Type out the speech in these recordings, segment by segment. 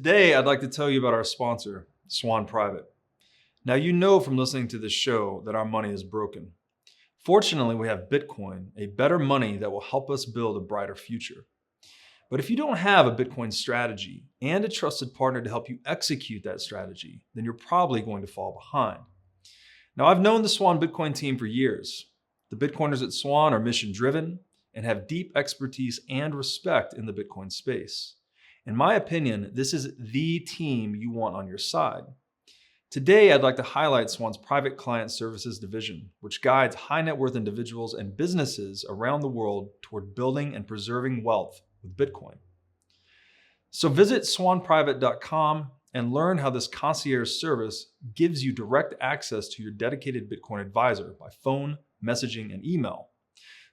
Today, I'd like to tell you about our sponsor, Swan Private. Now, you know from listening to this show that our money is broken. Fortunately, we have Bitcoin, a better money that will help us build a brighter future. But if you don't have a Bitcoin strategy and a trusted partner to help you execute that strategy, then you're probably going to fall behind. Now, I've known the Swan Bitcoin team for years. The Bitcoiners at Swan are mission driven and have deep expertise and respect in the Bitcoin space. In my opinion, this is the team you want on your side. Today, I'd like to highlight Swan's Private Client Services division, which guides high net worth individuals and businesses around the world toward building and preserving wealth with Bitcoin. So visit swanprivate.com and learn how this concierge service gives you direct access to your dedicated Bitcoin advisor by phone, messaging, and email.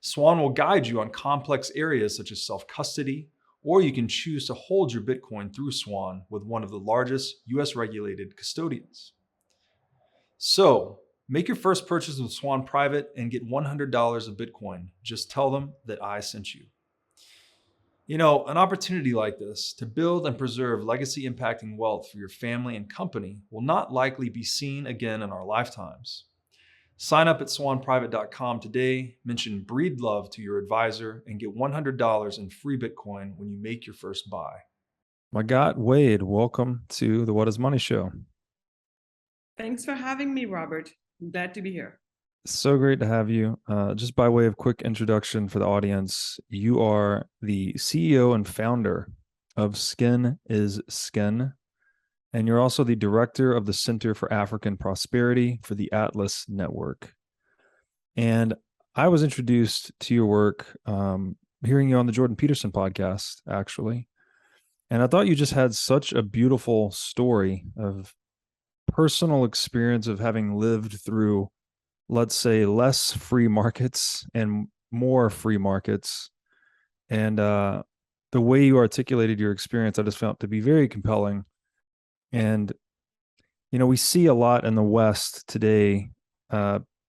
Swan will guide you on complex areas such as self-custody, or you can choose to hold your Bitcoin through Swan with one of the largest US regulated custodians. So make your first purchase with Swan Private and get $100 of Bitcoin. Just tell them that I sent you. You know, an opportunity like this to build and preserve legacy impacting wealth for your family and company will not likely be seen again in our lifetimes. Sign up at swanprivate.com today, mention Breed Love to your advisor, and get $100 in free Bitcoin when you make your first buy. Magatte Wade, welcome to the What is Money Show. Thanks for having me, Robert. I'm glad to be here. So great to have you. Just by way of quick introduction for the audience, you are the CEO and founder of Skin is Skin, and you're also the director of the Center for African Prosperity for the Atlas Network. And I was introduced to your work hearing you on the Jordan Peterson podcast, actually. And I thought you just had such a beautiful story of personal experience of having lived through, let's say, less free markets and more free markets. And the way you articulated your experience, I just found to be very compelling. And, you know, we see a lot in the West today,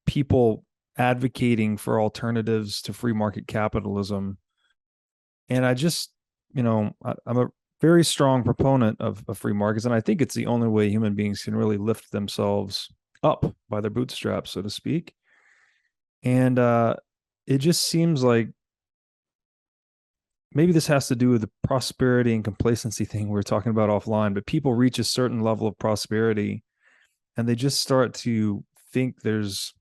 people advocating for alternatives to free market capitalism. And I just, you know, I'm a very strong proponent of free markets. And I think it's the only way human beings can really lift themselves up by their bootstraps, so to speak. And it just seems like maybe this has to do with the prosperity and complacency thing we were talking about offline, but people reach a certain level of prosperity and they just start to think there's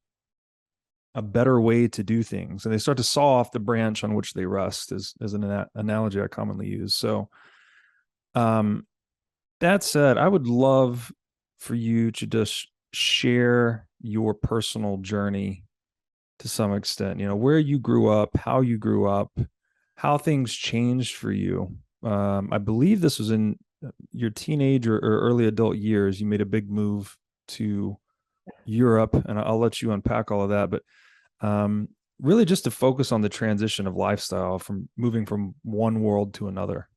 a better way to do things. And they start to saw off the branch on which they rest, as an analogy I commonly use. So that said, I would love for you to just share your personal journey to some extent, you know, where you grew up, how you grew up, how things changed for you. I believe this was in your teenage or early adult years. You made a big move to Europe, and I'll let you unpack all of that. But really just to focus on the transition of lifestyle from moving from one world to another.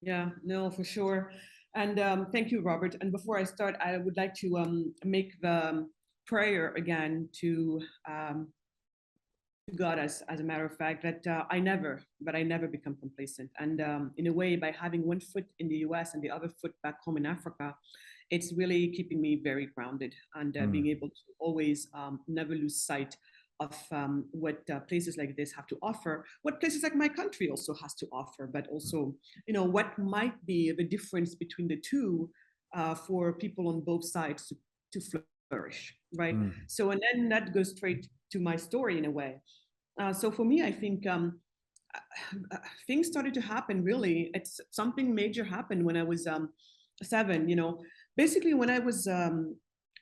Yeah, no, for sure. And thank you, Robert. And before I start, I would like to make the prayer again to God, as a matter of fact, that I never become complacent. And in a way, by having one foot in the US and the other foot back home in Africa, it's really keeping me very grounded and being able to always never lose sight of what places like this have to offer, what places like my country also has to offer, but also, you know, what might be the difference between the two for people on both sides to flourish, right? So, and then that goes straight to my story in a way. So for me, I think things started to happen really. It's something major happened when I was 7, you know, basically when I was,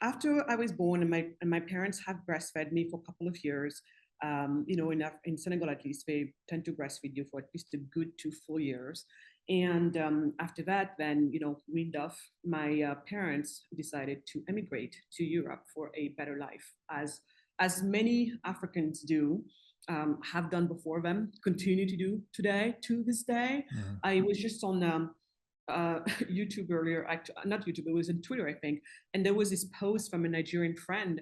after I was born and my parents have breastfed me for a couple of years, you know, in Senegal, at least, they tend to breastfeed you for at least a good 2 full years. And after that, then, you know, weaned off, my parents decided to emigrate to Europe for a better life, as many Africans do, have done before them, continue to do today, to this day. I was just on YouTube earlier, not YouTube, it was on Twitter, I think. And there was this post from a Nigerian friend.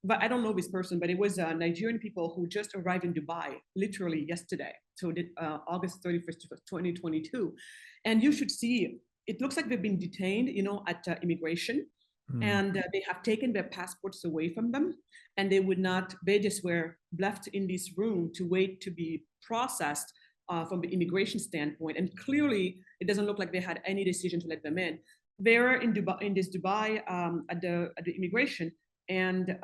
but I don't know this person, but it was Nigerian people who just arrived in Dubai literally yesterday. So August 31st, 2022. And you should see, it looks like they've been detained, at immigration. And they have taken their passports away from them, and they just were left in this room to wait to be processed from the immigration standpoint. And clearly, it doesn't look like they had any decision to let them in. They're in Dubai at the immigration, and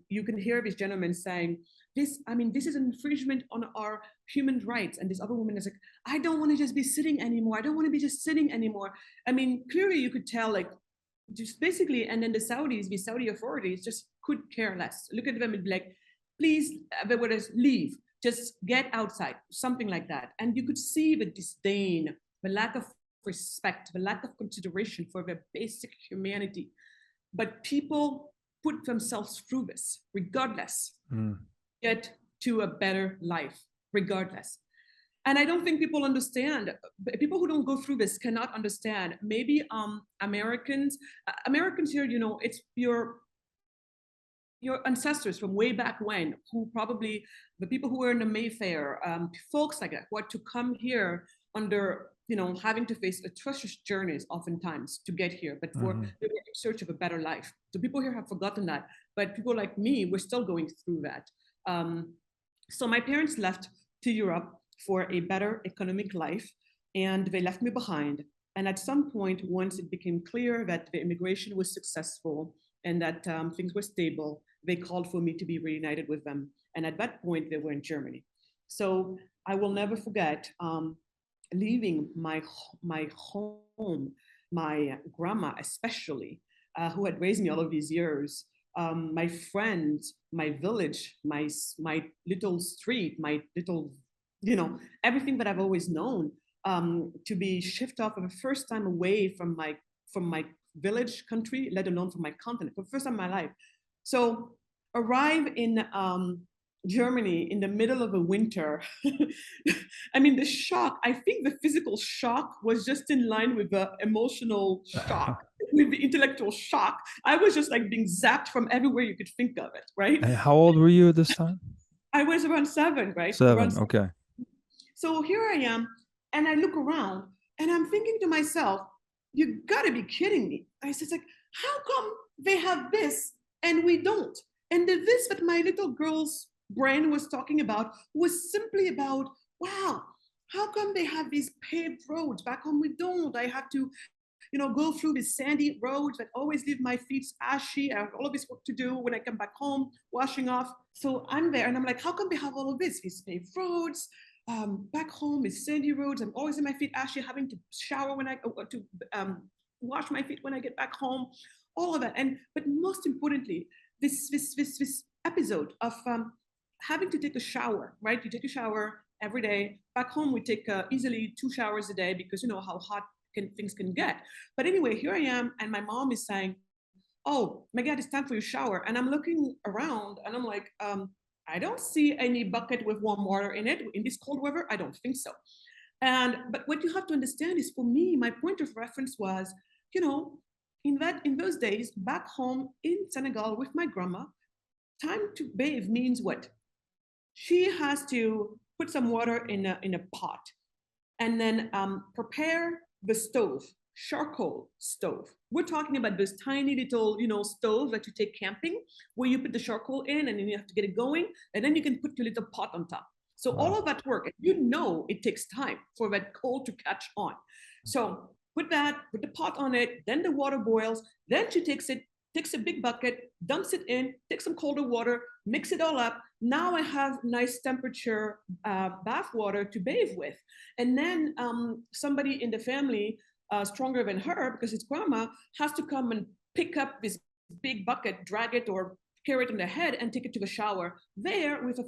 you can hear this gentleman saying, this is an infringement on our human rights. And this other woman is like, I don't want to just be sitting anymore. I don't want to be just sitting anymore. Clearly you could tell, like, just basically, and then the Saudi authorities just could care less. Look at them and be like, please, leave, just get outside, something like that. And you could see the disdain, the lack of respect, the lack of consideration for their basic humanity. But people put themselves through this regardless, get to a better life regardless. And I don't think people understand. People who don't go through this cannot understand. Maybe Americans here, it's your ancestors from way back when, who probably, the people who were in the Mayfair, folks like that, who had to come here under, having to face atrocious journeys oftentimes to get here, but they were in search of a better life. So people here have forgotten that, but people like me, we're still going through that. So my parents left to Europe for a better economic life, and they left me behind. And at some point, once it became clear that the immigration was successful and that things were stable, they called for me to be reunited with them. And at that point, they were in Germany. So I will never forget leaving my home, my grandma especially, who had raised me all of these years, my friends, my village, my little street, my little, everything that I've always known, to be shifted off for the first time away from my village country, let alone from my continent, for the first time in my life. So arrive in Germany in the middle of a winter. The shock, I think the physical shock was just in line with the emotional shock, with the intellectual shock. I was just like being zapped from everywhere you could think of it, right? And how old were you at this time? I was around 7, right? 7, okay. So here I am, and I look around, and I'm thinking to myself, you gotta be kidding me. I said, like, how come they have this and we don't? And the this that my little girl's brain was talking about was simply about, wow, how come they have these paved roads? Back home we don't. I have to, go through these sandy roads that always leave my feet ashy. I have all of this work to do when I come back home, washing off. So I'm there, and I'm like, how come they have all of this? These paved roads. Back home is sandy roads. I'm always in my feet ashy, having to shower when I wash my feet when I get back home. All of that, but most importantly, this episode of having to take a shower. Right, you take a shower every day. Back home, we take easily 2 showers a day because you know how hot things can get. But anyway, here I am, and my mom is saying, "Oh, Magatte, it's time for your shower." And I'm looking around, and I'm like, I don't see any bucket with warm water in it in this cold weather. I don't think so. But what you have to understand is, for me, my point of reference was, in those days back home in Senegal with my grandma, time to bathe means what? She has to put some water in a pot, and then prepare the stove, charcoal stove. We're talking about this tiny little, stove that you take camping, where you put the charcoal in and then you have to get it going, and then you can put your little pot on top. So all of that work, it takes time for that coal to catch on. So put the pot on it, then the water boils, then she takes a big bucket, dumps it in, takes some colder water, mix it all up. Now I have nice temperature bath water to bathe with. And then somebody in the family, stronger than her, because it's grandma, has to come and pick up this big bucket, drag it or carry it on the head and take it to the shower. There, with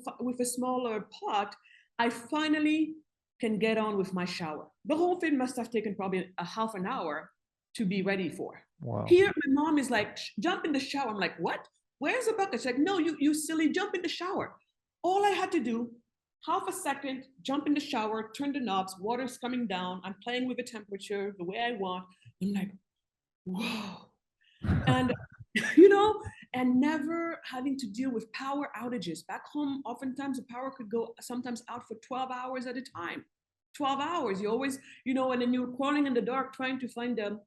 a smaller pot, I finally can get on with my shower. The whole thing must have taken probably a half an hour to be ready for. Wow. Here, my mom is like, jump in the shower. I'm like, what? Where's the bucket? She's like, no, you silly, jump in the shower. All I had to do, half a second, jump in the shower, turn the knobs, water's coming down, I'm playing with the temperature the way I want. I'm like, whoa. And, and never having to deal with power outages. Back home, oftentimes the power could go sometimes out for 12 hours at a time. 12 hours, you always, and then you're crawling in the dark trying to find the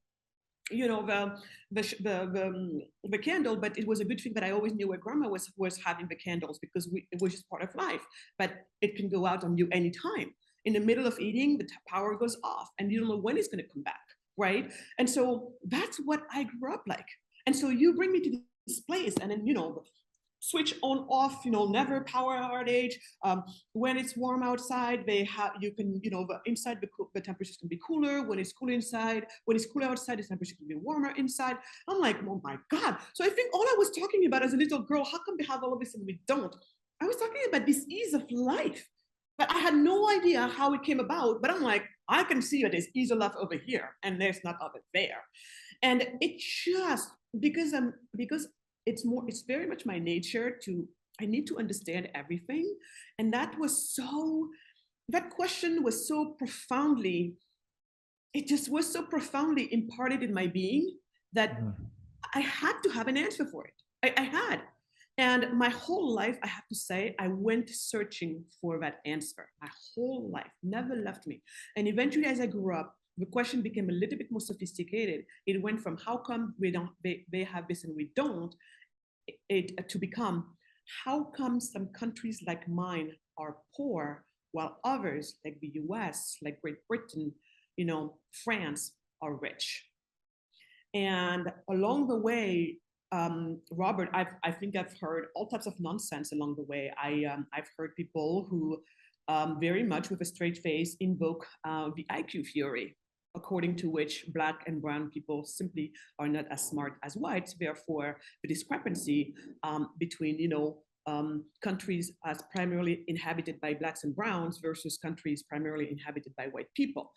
candle. But it was a good thing that I always knew where grandma was having the candles, because it was just part of life. But it can go out on you anytime. In the middle of eating, the power goes off and you don't know when it's going to come back, right? And so that's what I grew up like. And so you bring me to this place, and then switch on off, never power outage. When it's warm outside, you can, inside the temperatures can be cooler. When it's cool inside, when it's cool outside, the temperature can be warmer inside. I'm like, oh my God. So I think all I was talking about as a little girl, how come they have all of this and we don't? I was talking about this ease of life, but I had no idea how it came about. But I'm like, I can see that there's ease of life over here and there's not of it there. And it just, because it's very much my nature I need to understand everything. And that question was so profoundly, it just was so profoundly imparted in my being that I had to have an answer for it. I had. And my whole life, I have to say, I went searching for that answer. My whole life never left me. And eventually, as I grew up, the question became a little bit more sophisticated. It went from how come they have this and we don't, to become how come some countries like mine are poor while others like the US, like Great Britain, France, are rich. And along the way, Robert, I think I've heard all types of nonsense along the way. I've heard people who very much with a straight face invoke the IQ theory, according to which Black and brown people simply are not as smart as whites. Therefore, the discrepancy between countries as primarily inhabited by Blacks and browns versus countries primarily inhabited by white people.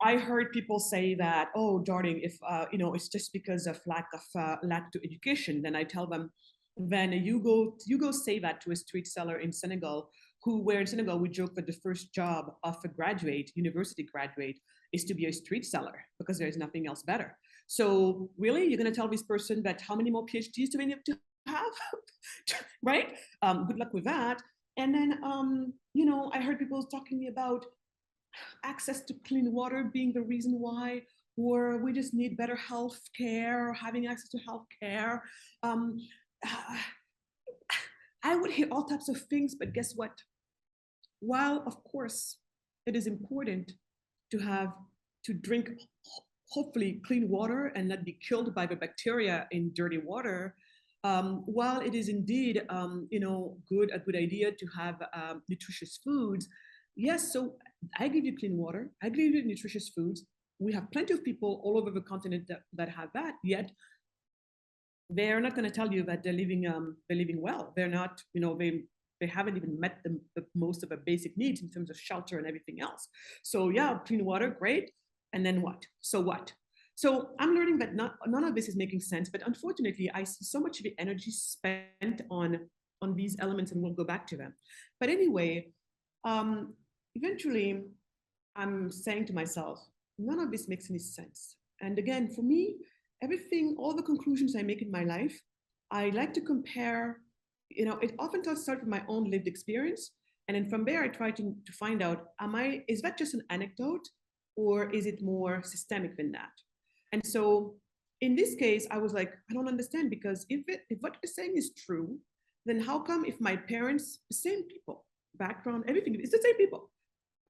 I heard people say that, oh, darling, if it's just because of lack to education. Then I tell them, then you go say that to a street seller in Senegal, where in Senegal we joke that the first job of a university graduate, is to be a street seller because there is nothing else better. So really, you're going to tell this person that how many more PhDs do they need to have, right? Good luck with that. And then, I heard people talking about access to clean water being the reason why, or we just need better health care, having access to health care. I would hear all types of things, but guess what? While, of course, it is important to drink hopefully clean water and not be killed by the bacteria in dirty water, while it is indeed a good idea to have nutritious foods, yes, so I give you clean water, I give you nutritious foods. We have plenty of people all over the continent that have that, yet they're not going to tell you that they're living well. They're not, they haven't even met the most of the basic needs in terms of shelter and everything else. So yeah, clean water, great. And then what? So what? So I'm learning that none of this is making sense, but unfortunately, I see so much of the energy spent on these elements, and we'll go back to them. But anyway, eventually, I'm saying to myself, none of this makes any sense. And again, for me, all the conclusions I make in my life, I like to compare. It often starts with my own lived experience. And then from there, I try to find out, is that just an anecdote, or is it more systemic than that? And so in this case, I was like, I don't understand, because if what you're saying is true, then how come if my parents, the same people, background, everything, it's the same people,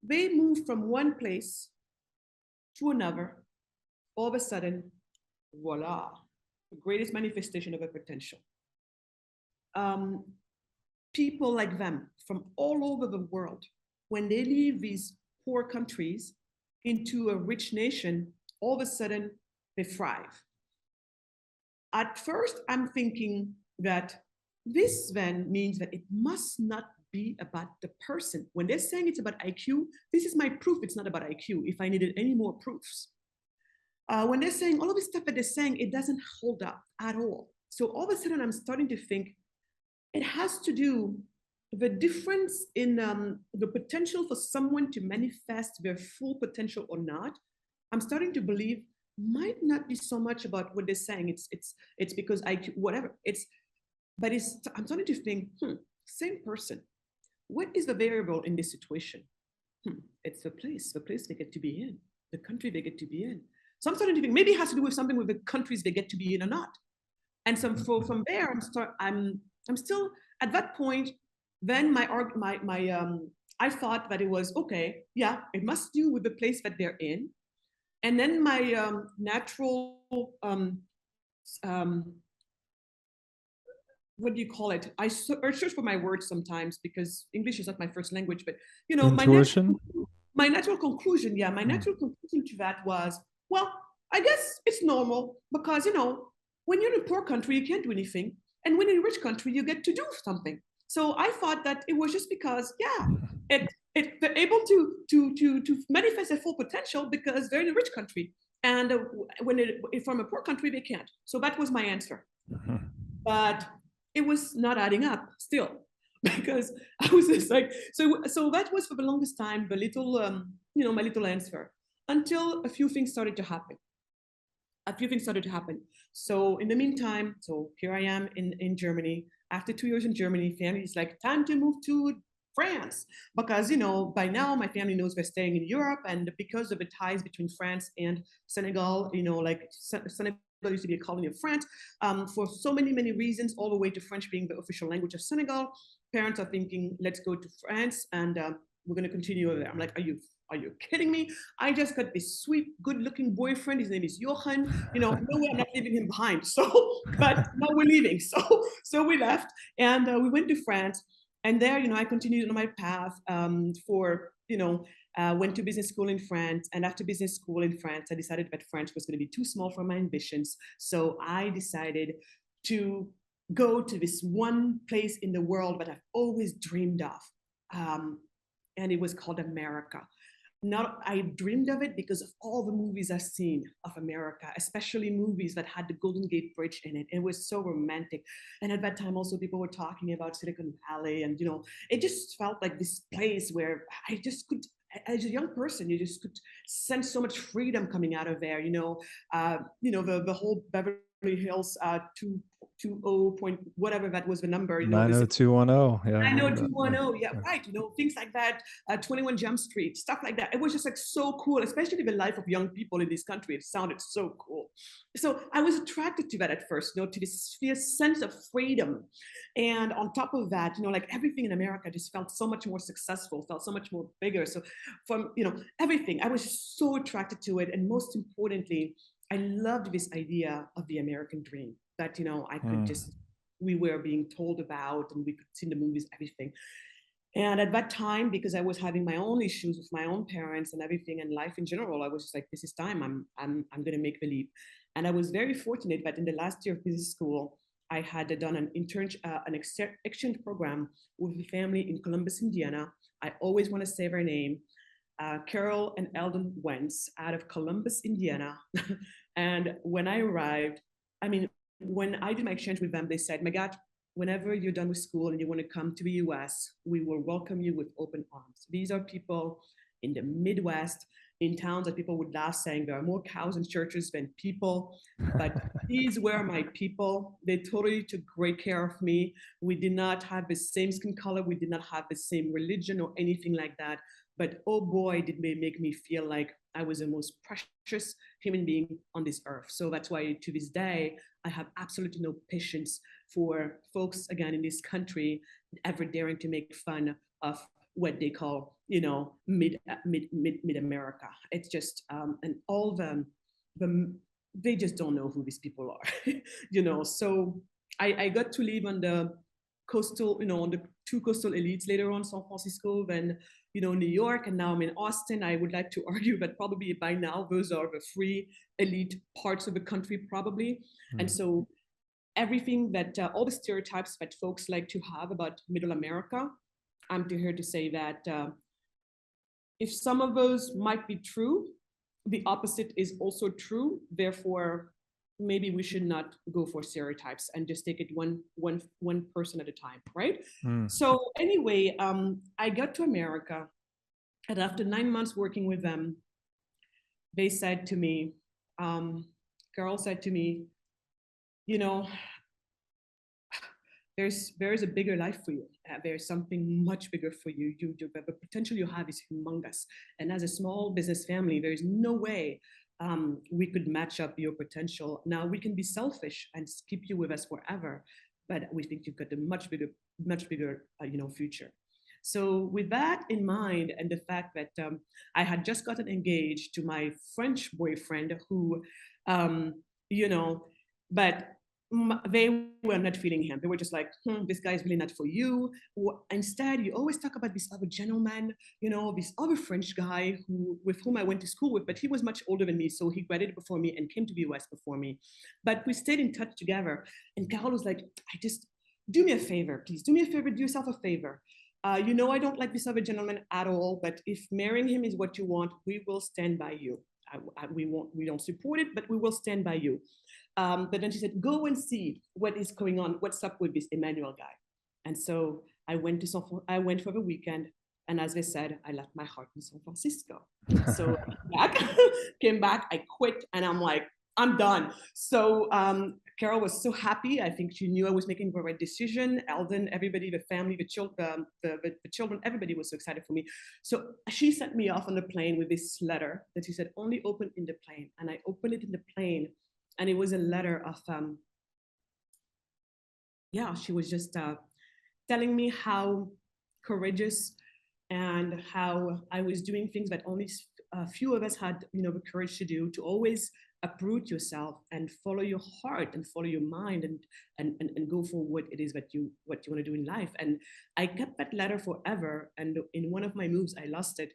they move from one place to another, all of a sudden, voila, the greatest manifestation of a potential. People like them from all over the world, when they leave these poor countries into a rich nation, all of a sudden they thrive. At first, I'm thinking that this then means that it must not be about the person. When they're saying it's about IQ, this is my proof it's not about IQ, if I needed any more proofs. When they're saying all of this stuff that they're saying, it doesn't hold up at all. So all of a sudden, I'm starting to think it has to do the difference in the potential for someone to manifest their full potential or not. I'm starting to believe might not be so much about what they're saying. It's because whatever. I'm starting to think, same person. What is the variable in this situation? It's the place they get to be in, the country they get to be in. So I'm starting to think maybe it has to do with something with the countries they get to be in or not. And so from there, I'm still at that point. Then I thought that it was okay. Yeah, it must do with the place that they're in. And then my natural what do you call it? I search for my words sometimes because English is not my first language. But Intuition. my natural conclusion, my natural conclusion to that was, well, I guess it's normal because when you're in a poor country, you can't do anything, and when in a rich country, you get to do something. So I thought that it was just because, they're able to manifest their full potential because they're in a rich country, and from a poor country, they can't. So that was my answer, but it was not adding up still because I was just like, so that was for the longest time the little, my little answer until a few things started to happen. So in the meantime, so here I am in Germany. After 2 years in Germany, family is like, time to move to France because, by now my family knows we're staying in Europe, and because of the ties between France and Senegal, Senegal used to be a colony of France, for so many, many reasons, all the way to French being the official language of Senegal. Parents are thinking, let's go to France and we're going to continue over there. I'm like, are you kidding me? I just got this sweet, good-looking boyfriend. His name is Johan. No way, I'm not leaving him behind. So, but now we're leaving. So we left and we went to France. And there, I continued on my path went to business school in France. And after business school in France, I decided that France was going to be too small for my ambitions. So I decided to go to this one place in the world that I've always dreamed of. And it was called America. I dreamed of it because of all the movies I've seen of America, especially movies that had the Golden Gate Bridge in it. It was so romantic. And at that time, also people were talking about Silicon Valley, and it just felt like this place where I just could, as a young person, you just could sense so much freedom coming out of there. The whole Beverly Hills 220 point whatever that was the number. 90210. Yeah. 90210. Yeah, right. Things like that. 21 Jump Street, stuff like that. It was just like so cool, especially the life of young people in this country. It sounded so cool. So I was attracted to that at first, to this fierce sense of freedom. And on top of that, like everything in America just felt so much more successful, felt so much more bigger. So from, everything, I was so attracted to it. And most importantly, I loved this idea of the American dream that, I could we were being told about and we could see in the movies, everything. And at that time, because I was having my own issues with my own parents and everything and life in general, I was just like, this is time, I'm going to make the leap. And I was very fortunate that in the last year of business school, I had done an exchange program with a family in Columbus, Indiana. I always want to say their name. Carol and Eldon Wentz out of Columbus, Indiana. And when I arrived, when I did my exchange with them, they said, Magatte, whenever you're done with school and you want to come to the US, we will welcome you with open arms. These are people in the Midwest, in towns that people would laugh, saying there are more cows in churches than people. But these were my people. They totally took great care of me. We did not have the same skin color. We did not have the same religion or anything like that. But oh boy, did they make me feel like I was the most precious human being on this earth. So that's why to this day, I have absolutely no patience for folks, again, in this country, ever daring to make fun of what they call, mid America. It's just, and all they just don't know who these people are, So I got to live on the coastal, on the two coastal elites later on, San Francisco, then, New York, and now I'm in Austin. I would like to argue that probably by now, those are the three elite parts of the country, probably. And so everything that, all the stereotypes that folks like to have about middle America, I'm here to say that if some of those might be true, the opposite is also true. Therefore, maybe we should not go for stereotypes and just take it one person at a time, right? So anyway, I got to America, and after 9 months working with them, they said to me, Carol said to me, you know, there is a bigger life for you. There's something much bigger for you. The potential you have is humongous. And as a small business family, there's no way we could match up your potential. Now we can be selfish and keep you with us forever, but we think you've got a much bigger, future. So with that in mind, and the fact that I had just gotten engaged to my French boyfriend, who, you know, but they were not feeling him. They were just like, this guy is really not for you. Instead, you always talk about this other gentleman, this other French guy with whom I went to school with, but he was much older than me. So he graduated before me and came to the US before me. But we stayed in touch together. And Carol was like, do me a favor, please. Do me a favor, do yourself a favor. I don't like this other gentleman at all, but if marrying him is what you want, we will stand by you. We don't support it, but we will stand by you. But then she said, go and see what is going on. What's up with this Emmanuel guy? And so I went for the weekend. And as they said, I left my heart in San Francisco. So came back, I quit, and I'm like, I'm done. So Carol was so happy. I think she knew I was making the right decision. Eldon, everybody, the family, the children, everybody was so excited for me. So she sent me off on the plane with this letter that she said, only open in the plane. And I opened it in the plane. And it was a letter of, she was just telling me how courageous and how I was doing things that only a few of us had, the courage to do, to always uproot yourself and follow your heart and follow your mind and go for what it is that you want to do in life. And I kept that letter forever. And in one of my moves, I lost it.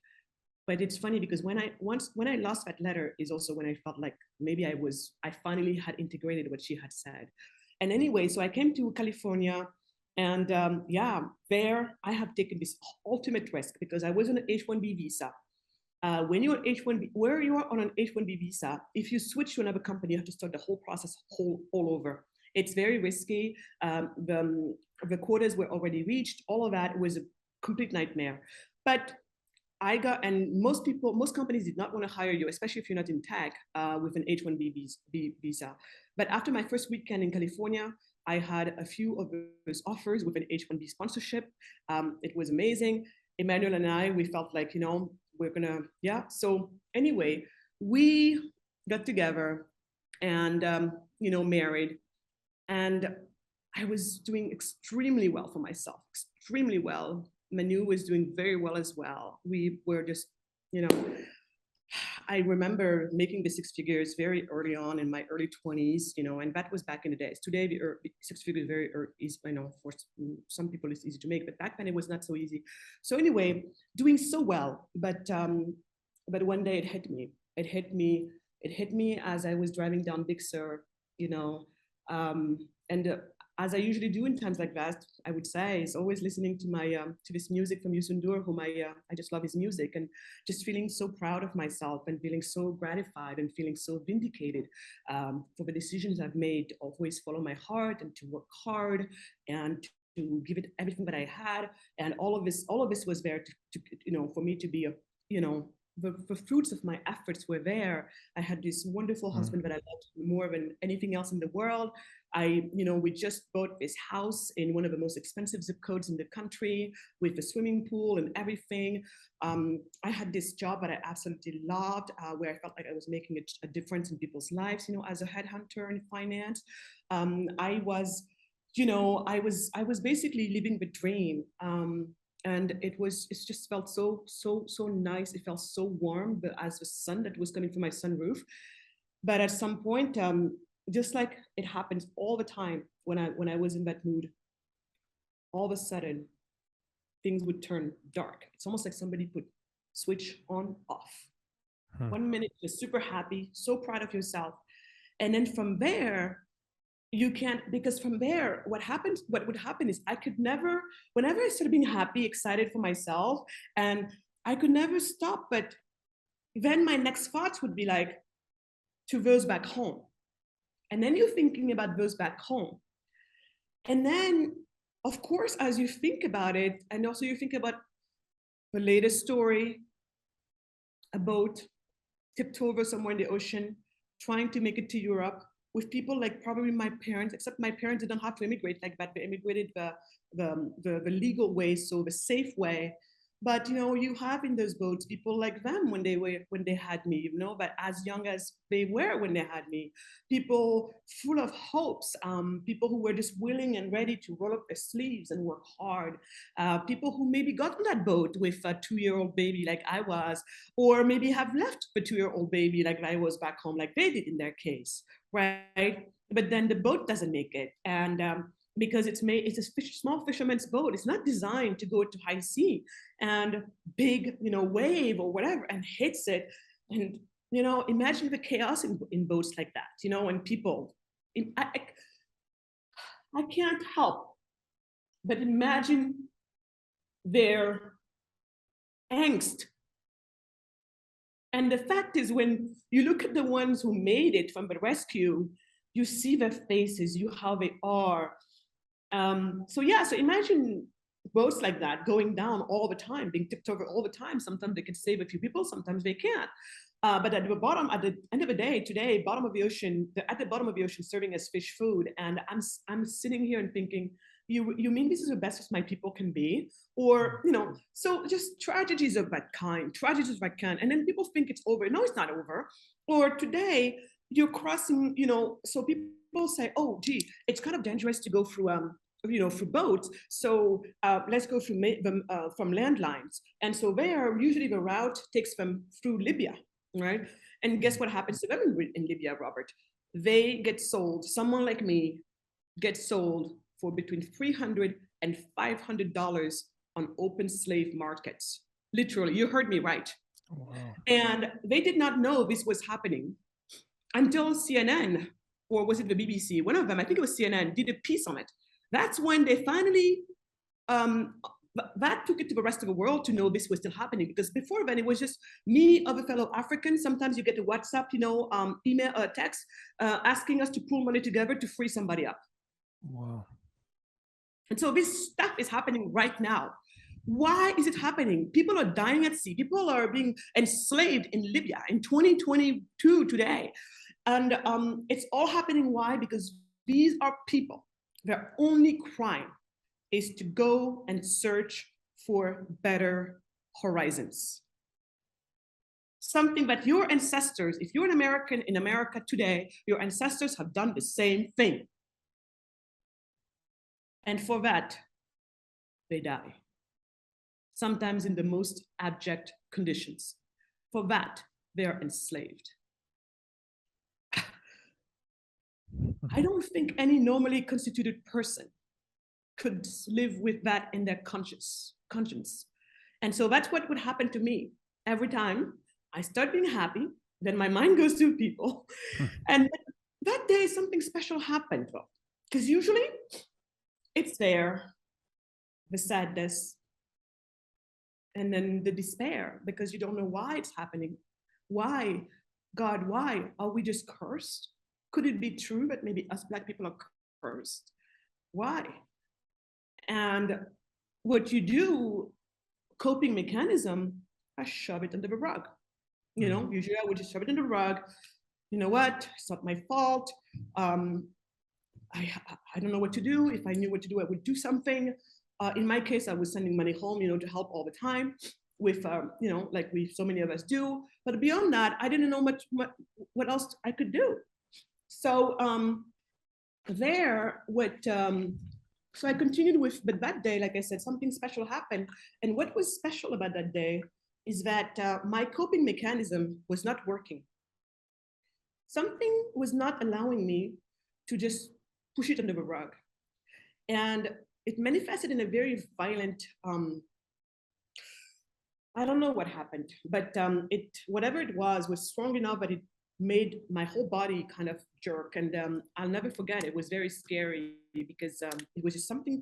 But it's funny because when I lost that letter is also when I felt like maybe I finally had integrated what she had said. And anyway, so I came to California, and there I have taken this ultimate risk because I was on an H-1B visa. When you're on H-1B, where you are on an H-1B visa, if you switch to another company, you have to start the whole process all over. It's very risky. The quotas were already reached. All of that was a complete nightmare. But most companies did not want to hire you, especially if you're not in tech, with an H-1B visa. But after my first weekend in California, I had a few of those offers with an H-1B sponsorship. It was amazing. Emmanuel and I, we felt like, we're gonna, So anyway, we got together and, married. And I was doing extremely well for myself, extremely well. Manu was doing very well as well. We were just, I remember making the six figures very early on in my early 20s, and that was back in the days. Today, the six figures very easy, for some people it's easy to make, but back then it was not so easy. So anyway, doing so well, but one day it hit me. It hit me as I was driving down Big Sur, and as I usually do in times like that, I would say, is always listening to my to this music from Youssou N'Dour, whom I just love his music, and just feeling so proud of myself and feeling so gratified and feeling so vindicated for the decisions I've made to always follow my heart and to work hard and to give it everything that I had. And all of this was there to for me to be the fruits of my efforts were there. I had this wonderful husband that I loved more than anything else in the world. We just bought this house in one of the most expensive zip codes in the country with a swimming pool and everything. I had this job that I absolutely loved, where I felt like I was making a difference in people's lives, as a headhunter in finance. I was basically living the dream. And it just felt so nice. It felt so warm, as the sun that was coming from my sunroof. But at some point, just like it happens all the time when I was in that mood, all of a sudden things would turn dark. It's almost like somebody put switch on off. 1 minute you're super happy, so proud of yourself, and then from there you can't, because from there what would happen is I could never, whenever I started being happy, excited for myself, and I could never stop, but then my next thoughts would be like, to those back home. And then you're thinking about those back home. And then, of course, as you think about it, and also you think about the latest story, a boat tipped over somewhere in the ocean, trying to make it to Europe with people like probably my parents, except my parents didn't have to immigrate like that. They immigrated the legal way, so the safe way. But you have in those boats people like them when they had me, but as young as they were when they had me, people full of hopes, people who were just willing and ready to roll up their sleeves and work hard, people who maybe got on that boat with a 2-year-old baby like I was, or maybe have left the 2-year-old baby like I was back home, like they did in their case, right? But then the boat doesn't make it, and because it's a small fisherman's boat. It's not designed to go to high sea and big, wave or whatever, and hits it. And, imagine the chaos in boats like that, and people, I can't help but imagine their angst. And the fact is, when you look at the ones who made it from the rescue, you see their faces, how they are. So imagine boats like that going down all the time, being tipped over all the time. Sometimes they can save a few people, sometimes they can't. But at the end of the day, today, at the bottom of the ocean, serving as fish food, and I'm sitting here and thinking, you mean this is the best as my people can be? Or so just tragedies of that kind, and then people think it's over. No, it's not over. Or today you're crossing, so people say, oh, gee, it's kind of dangerous to go through through boats. So let's go through from landlines. And so there, usually the route takes them through Libya, right? And guess what happens to them in Libya, Robert? They get sold. Someone like me gets sold for between $300 and $500 on open slave markets. Literally, you heard me right. Wow. And they did not know this was happening until CNN, or was it the BBC? One of them, I think it was CNN, did a piece on it. That's when they finally, that took it to the rest of the world to know this was still happening. Because before then, it was just me, other fellow Africans. Sometimes you get a WhatsApp, email, text, asking us to pull money together to free somebody up. Wow. And so this stuff is happening right now. Why is it happening? People are dying at sea. People are being enslaved in Libya in 2022 today. And it's all happening. Why? Because these are people. Their only crime is to go and search for better horizons. Something that your ancestors, if you're an American in America today, your ancestors have done the same thing. And for that, they die. Sometimes in the most abject conditions. For that, they are enslaved. I don't think any normally constituted person could live with that in their conscience. And so that's what would happen to me. Every time I start being happy, then my mind goes to people. And that day, something special happened. Because usually it's there, the sadness, and then the despair, because you don't know why it's happening. Why? God, why? Are we just cursed? Could it be true that maybe us Black people are cursed? Why? And what you do, coping mechanism, I shove it under the rug. Usually I would just shove it under the rug. You know what? It's not my fault. I don't know what to do. If I knew what to do, I would do something. In my case, I was sending money home, to help all the time with, like so many of us do. But beyond that, I didn't know what else I could do. So so I continued with, but that day, like I said, something special happened. And what was special about that day is that my coping mechanism was not working. Something was not allowing me to just push it under the rug. And it manifested in a very violent, I don't know what happened, but whatever it was strong enough that it made my whole body kind of jerk. And I'll never forget, it was very scary because it was just something,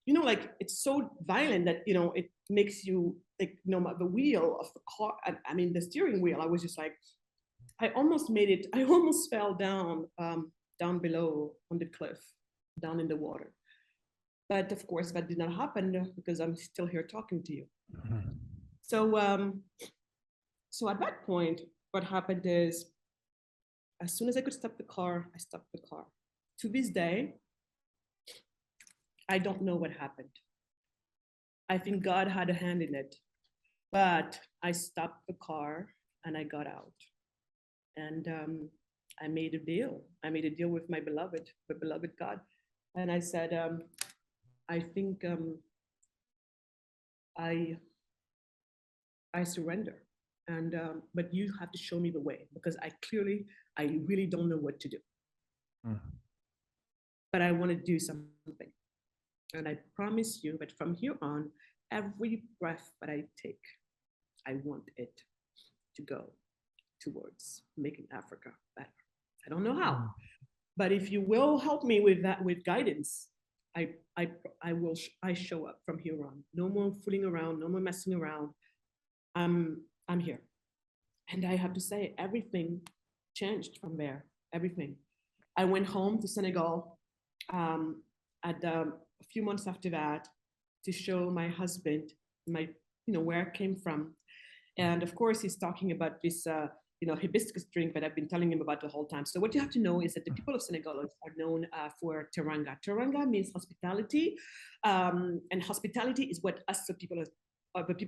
like it's so violent that, it makes you like, the wheel of the car, I mean, the steering wheel, I was just like, I almost fell down, down below on the cliff, down in the water. But of course that did not happen because I'm still here talking to you. Mm-hmm. So at that point, what happened is As soon as I could stop the car, I stopped the car. To this day, I don't know what happened. I think God had a hand in it, but I stopped the car and I got out. And I made a deal. I made a deal with my beloved God. And I said, I think I surrender. And but you have to show me the way, because I really don't know what to do. But I want to do something. And I promise you that from here on, every breath that I take, I want it to go towards making Africa better. I don't know how, but if you will help me with that, with guidance, I show up from here on. No more fooling around, no more messing around. I'm here. And I have to say, everything changed from there, everything. I went home to Senegal a few months after that to show my husband where I came from. And of course, he's talking about this hibiscus drink that I've been telling him about the whole time. So what you have to know is that the people of Senegal are known for teranga. Teranga means hospitality, and hospitality is what us, the people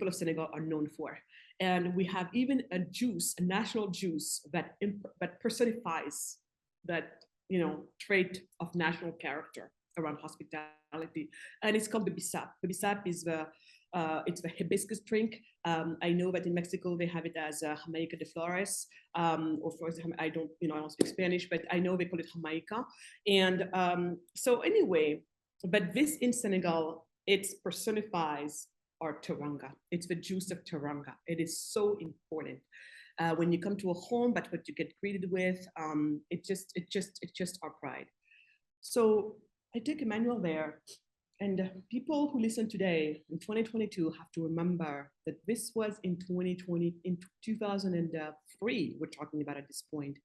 of Senegal, are known for. And we have even a juice, a national juice that personifies that trait of national character around hospitality, and it's called the bissap. The bissap is it's the hibiscus drink. I know that in Mexico they have it as Jamaica de Flores, or for example, I don't speak Spanish, but I know they call it Jamaica. And so anyway, but this in Senegal, it personifies our teranga. It's the juice of teranga. It is so important. When you come to a home, but what you get greeted with, it's just our pride. So I take Emmanuel there, and people who listen today in 2022 have to remember that this was in 2003, we're talking about at this point,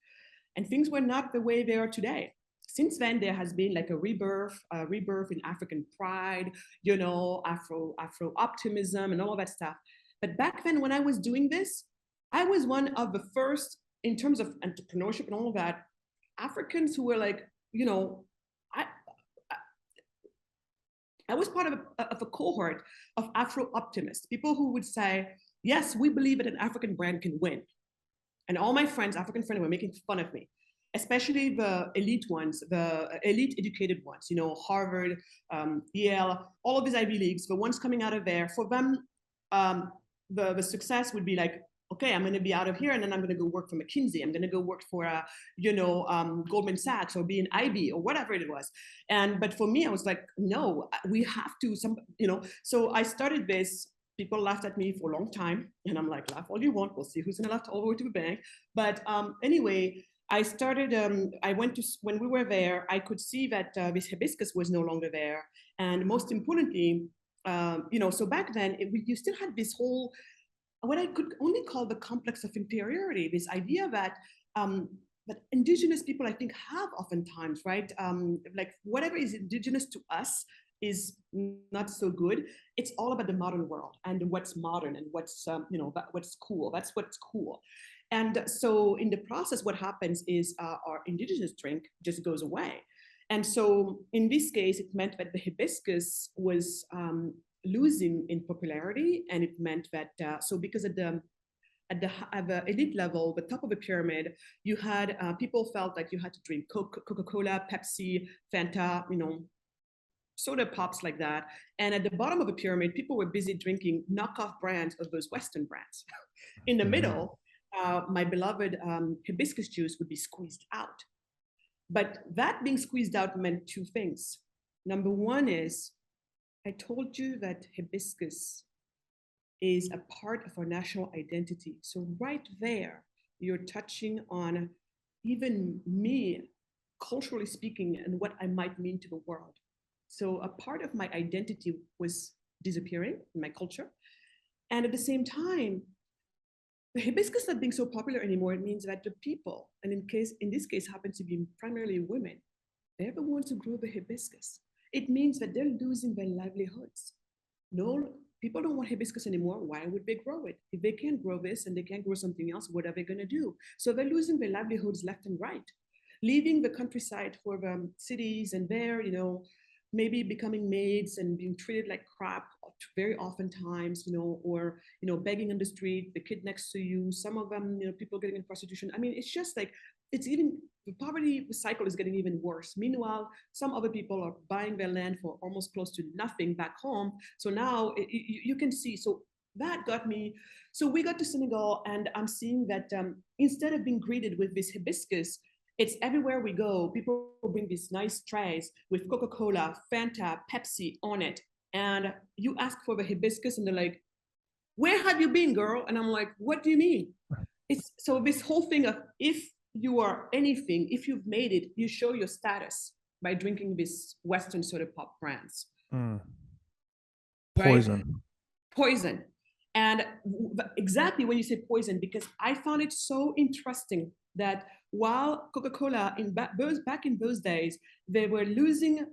and things were not the way they are today. Since then, there has been like a rebirth in African pride, Afro optimism and all of that stuff. But back then, when I was doing this, I was one of the first, in terms of entrepreneurship and all of that, Africans who were like, I was part of a cohort of Afro optimists, people who would say, yes, we believe that an African brand can win. And all my friends, African friends, were making fun of me, especially the elite ones, the elite educated ones, Harvard, Yale, all of these Ivy Leagues, the ones coming out of there. For them, the success would be like, okay, I'm going to be out of here, and then I'm going to go work for McKinsey. I'm going to go work for, Goldman Sachs or be an IB or whatever it was. But for me, I was like, no, we have to, So I started this. People laughed at me for a long time, and I'm like, laugh all you want. We'll see who's going to laugh all the way to the bank. But anyway, I started. I went to, when we were there, I could see that this hibiscus was no longer there, and most importantly, so back then you still had this whole, what I could only call the complex of inferiority, this idea that that indigenous people, I think, have oftentimes, right? Like whatever is indigenous to us is not so good. It's all about the modern world and what's modern and what's, what's cool. That's what's cool. And so in the process, what happens is our indigenous drink just goes away. And so in this case, it meant that the hibiscus was losing in popularity, and it meant that so because at the elite level, the top of the pyramid, you had people felt like you had to drink Coca-Cola, Pepsi, Fanta, soda pops like that. And at the bottom of the pyramid, people were busy drinking knockoff brands of those Western brands. In the middle, my beloved hibiscus juice would be squeezed out. But that being squeezed out meant two things. Number one is, I told you that hibiscus is a part of our national identity. So right there, you're touching on even me, culturally speaking, and what I might mean to the world. So a part of my identity was disappearing in my culture. And at the same time, the hibiscus not being so popular anymore, it means that the people, and in this case happens to be primarily women, they're the ones who grow the hibiscus. It means that they're losing their livelihoods. No people don't want hibiscus anymore. Why would they grow it? If they can't grow this and they can't grow something else, what are they going to do? So they're losing their livelihoods left and right, leaving the countryside for the cities, and there, maybe becoming maids and being treated like crap very oftentimes, or, begging on the street, the kid next to you, some of them, people getting in prostitution. I mean, it's just like, the poverty cycle is getting even worse. Meanwhile, some other people are buying their land for almost close to nothing back home. So now you can see, so that got me. So we got to Senegal, and I'm seeing that instead of being greeted with this hibiscus, it's everywhere we go. People bring these nice trays with Coca-Cola, Fanta, Pepsi on it. And you ask for the hibiscus and they're like, where have you been, girl? And I'm like, what do you mean? It's so this whole thing of, if you are anything, if you've made it, you show your status by drinking this Western soda pop brands. Mm. Right? Poison. Poison. And exactly when you say poison, because I found it so interesting that while Coca-Cola back in those days, they were losing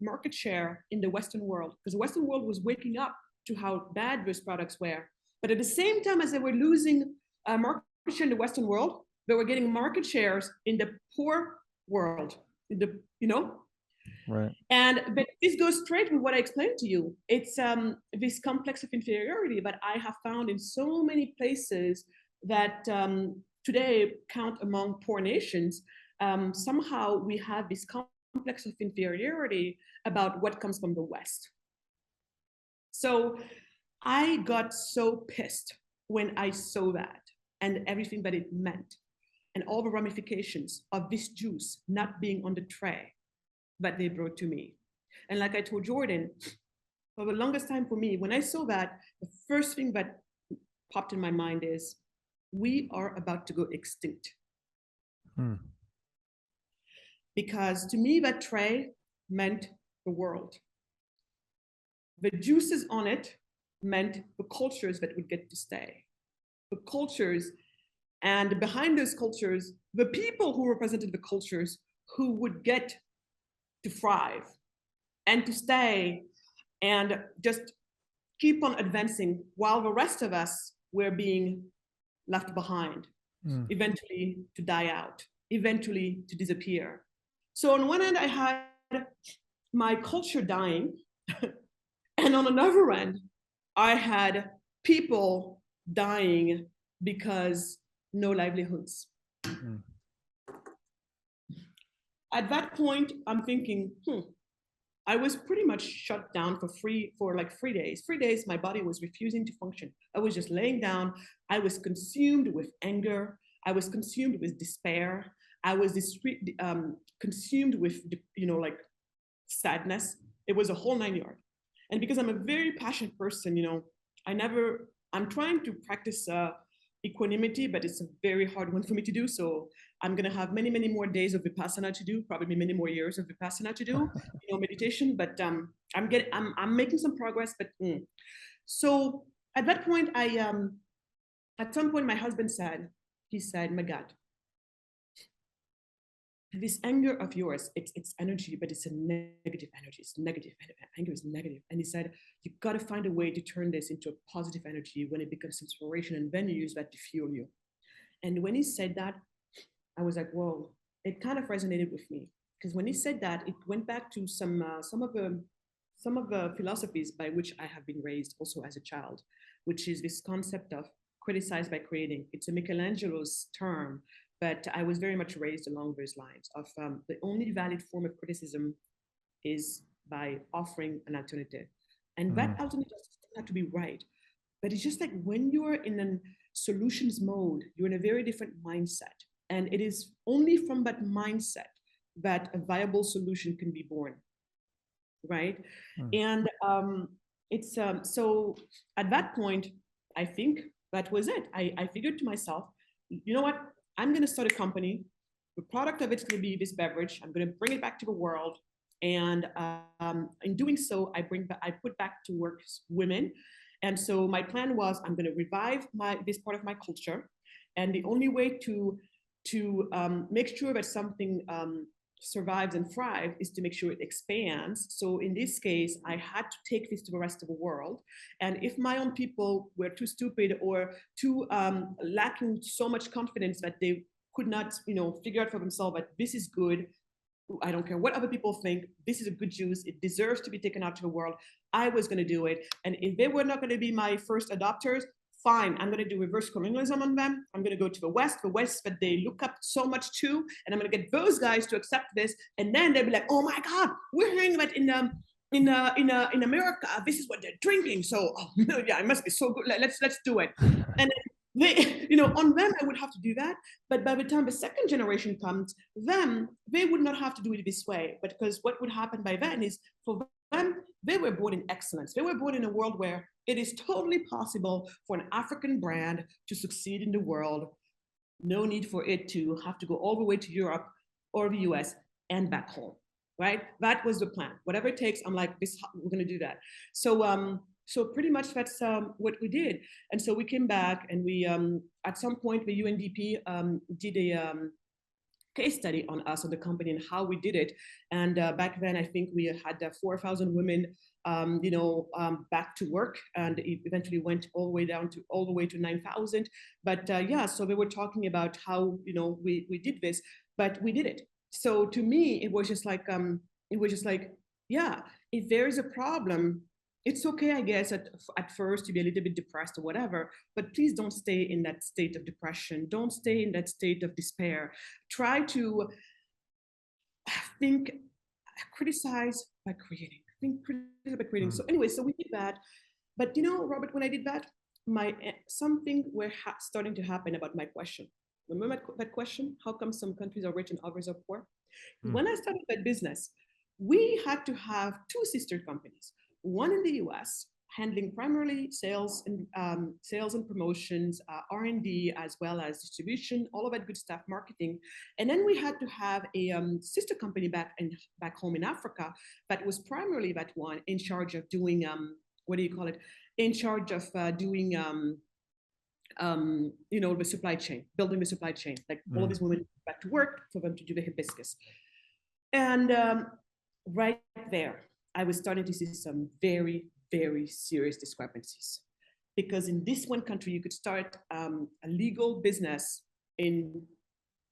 market share in the Western world, because the Western world was waking up to how bad those products were. But at the same time as they were losing market share in the Western world, they were getting market shares in the poor world, Right. But this goes straight with what I explained to you. It's this complex of inferiority that I have found in so many places that today count among poor nations. Somehow we have this complex of inferiority about what comes from the West. So I got so pissed when I saw that and everything that it meant, and all the ramifications of this juice not being on the tray that they brought to me. And like I told Jordan, for the longest time for me, when I saw that, the first thing that popped in my mind is, we are about to go extinct. Because to me, that tray meant the world. The juices on it meant the cultures that would get to stay. The cultures, and behind those cultures, the people who represented the cultures who would get to thrive and to stay and just keep on advancing while the rest of us were being left behind, eventually to die out, eventually to disappear. So on one end, I had my culture dying, and on another end, I had people dying because no livelihoods. At that point, I'm thinking, I was pretty much shut down for like 3 days. 3 days, my body was refusing to function. I was just laying down. I was consumed with anger. I was consumed with despair. I was consumed with, like sadness. It was a whole 9 yards. And because I'm a very passionate person, I'm trying to practice equanimity, but it's a very hard one for me to do. So I'm going to have many, many more days of Vipassana to do, probably many more years of Vipassana to do, meditation, but I'm making some progress, but So at that point, at some point, my husband said, Magatte, this anger of yours, it's energy, but it's a negative energy. It's negative. Anger is negative. And he said, you got to find a way to turn this into a positive energy when it becomes inspiration, and then you use that to fuel you. And when he said that, I was like, whoa, it kind of resonated with me. Because when he said that, it went back to some of the philosophies by which I have been raised also as a child, which is this concept of criticize by creating. It's a Michelangelo's term, but I was very much raised along those lines of the only valid form of criticism is by offering an alternative. And that alternative doesn't have to be right. But it's just like when you're in a solutions mode, you're in a very different mindset. And it is only from that mindset that a viable solution can be born, right? And it's so at that point, I think that was it. I figured to myself, you know what? I'm going to start a company. The product of it's going to be this beverage. I'm going to bring it back to the world. And in doing so, I put back to work women. And so my plan was, I'm going to revive this part of my culture. And the only way to make sure that something survives and thrives is to make sure it expands. So in this case, I had to take this to the rest of the world. And if my own people were too stupid or too lacking so much confidence that they could not, figure out for themselves that this is good, I don't care what other people think, this is a good juice, it deserves to be taken out to the world, I was going to do it. And if they were not going to be my first adopters, fine, I'm going to do reverse colonialism on them. I'm going to go to the West that they look up so much to, and I'm going to get those guys to accept this. And then they'll be like, oh my God, we're hearing that in America, this is what they're drinking. So, yeah, it must be so good. Let's do it. And they, on them, I would have to do that. But by the time the second generation comes, they would not have to do it this way. But because what would happen by then is for them, they were born in excellence. They were born in a world where it is totally possible for an African brand to succeed in the world. No need for it to have to go all the way to Europe or the US and back home, right? That was the plan. Whatever it takes, I'm like, we're going to do that. So pretty much that's what we did. And so we came back and we, at some point, the UNDP did a case study on us, on the company, and how we did it. And back then, I think we had 4,000 women, back to work, and it eventually went all the way to 9,000. But yeah, so they were talking about how we did this, but we did it. So to me, it was just like, yeah, if there is a problem, it's okay, I guess, at first to be a little bit depressed or whatever, but please don't stay in that state of depression. Don't stay in that state of despair. Try to criticize by creating. Criticize by creating. So anyway, so we did that. But Robert, when I did that, something were starting to happen about my question. Remember that question? How come some countries are rich and others are poor? When I started that business, we had to have two sister companies. One in the US, handling primarily sales and promotions, R&D, as well as distribution, all of that good stuff, marketing. And then we had to have a sister company back home in Africa that was primarily that one in charge of doing, in charge of doing, the supply chain, building the supply chain, like all of these women back to work for them to do the hibiscus. And right there, I was starting to see some very, very serious discrepancies. Because in this one country, you could start a legal business in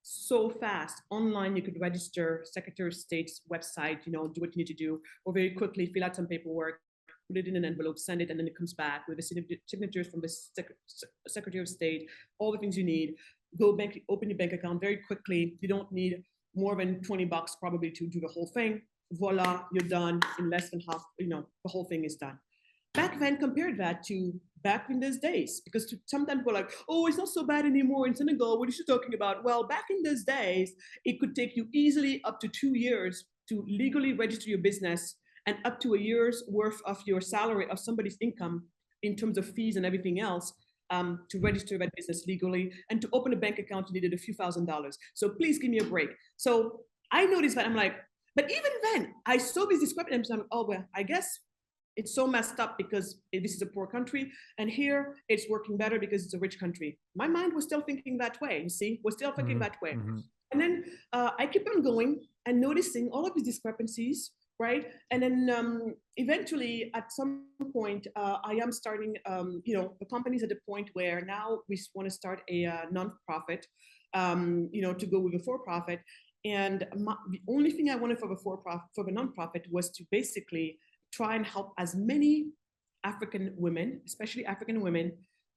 so fast. Online, you could register Secretary of State's website, do what you need to do, or very quickly fill out some paperwork, put it in an envelope, send it, and then it comes back with the signatures from the Secretary of State, all the things you need. Go open your bank account very quickly. You don't need more than $20 probably to do the whole thing. Voila, you're done in less than half, the whole thing is done. Back then, compared that to back in those days, because sometimes people are like, oh, it's not so bad anymore in Senegal, what are you talking about? Well, back in those days, it could take you easily up to 2 years to legally register your business, and up to a year's worth of your salary, of somebody's income in terms of fees and everything else, to register that business legally. And to open a bank account, you needed a few $1,000s. So please give me a break. So I noticed that, I'm like, but even then, I saw these discrepancies. I'm like, oh, well, I guess it's so messed up because this is a poor country, and here it's working better because it's a rich country. My mind was still thinking that way, you see, was still thinking that way. And then I keep on going and noticing all of these discrepancies, right? And then eventually, at some point, I am starting, the company's at the point where now we want to start a nonprofit, to go with a for-profit. And the only thing I wanted for the nonprofit was to basically try and help as many African women, especially African women,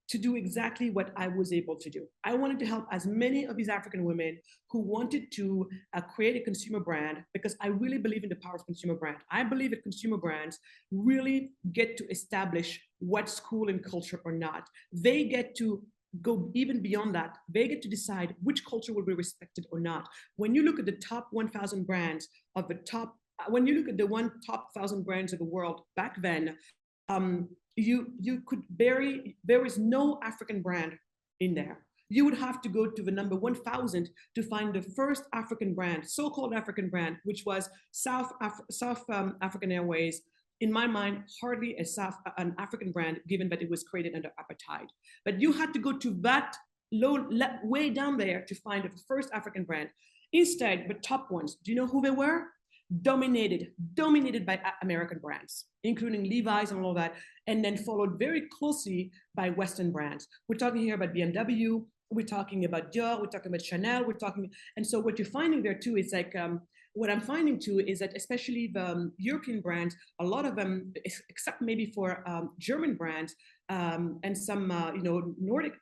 to do exactly what I was able to do. I wanted to help as many of these African women who wanted to create a consumer brand, because I really believe in the power of consumer brand. I believe that consumer brands really get to establish what's cool in culture or not. They get to go even beyond that. They get to decide which culture will be respected or not. When you look at the top 1,000 brands of the top, when you look at the top 1,000 brands of the world back then, there is no African brand in there. You would have to go to the number 1,000 to find the first African brand, so-called African brand, which was South African Airways. In my mind, hardly an African brand, given that it was created under apartheid. But you had to go to that way down there to find the first African brand. Instead, the top ones, do you know who they were? Dominated by American brands, including Levi's and all of that, and then followed very closely by Western brands. We're talking here about BMW, we're talking about Dior, we're talking about Chanel, and so what you're finding there too is like, what I'm finding too is that especially the European brands, a lot of them, except maybe for German brands and some, Nordic,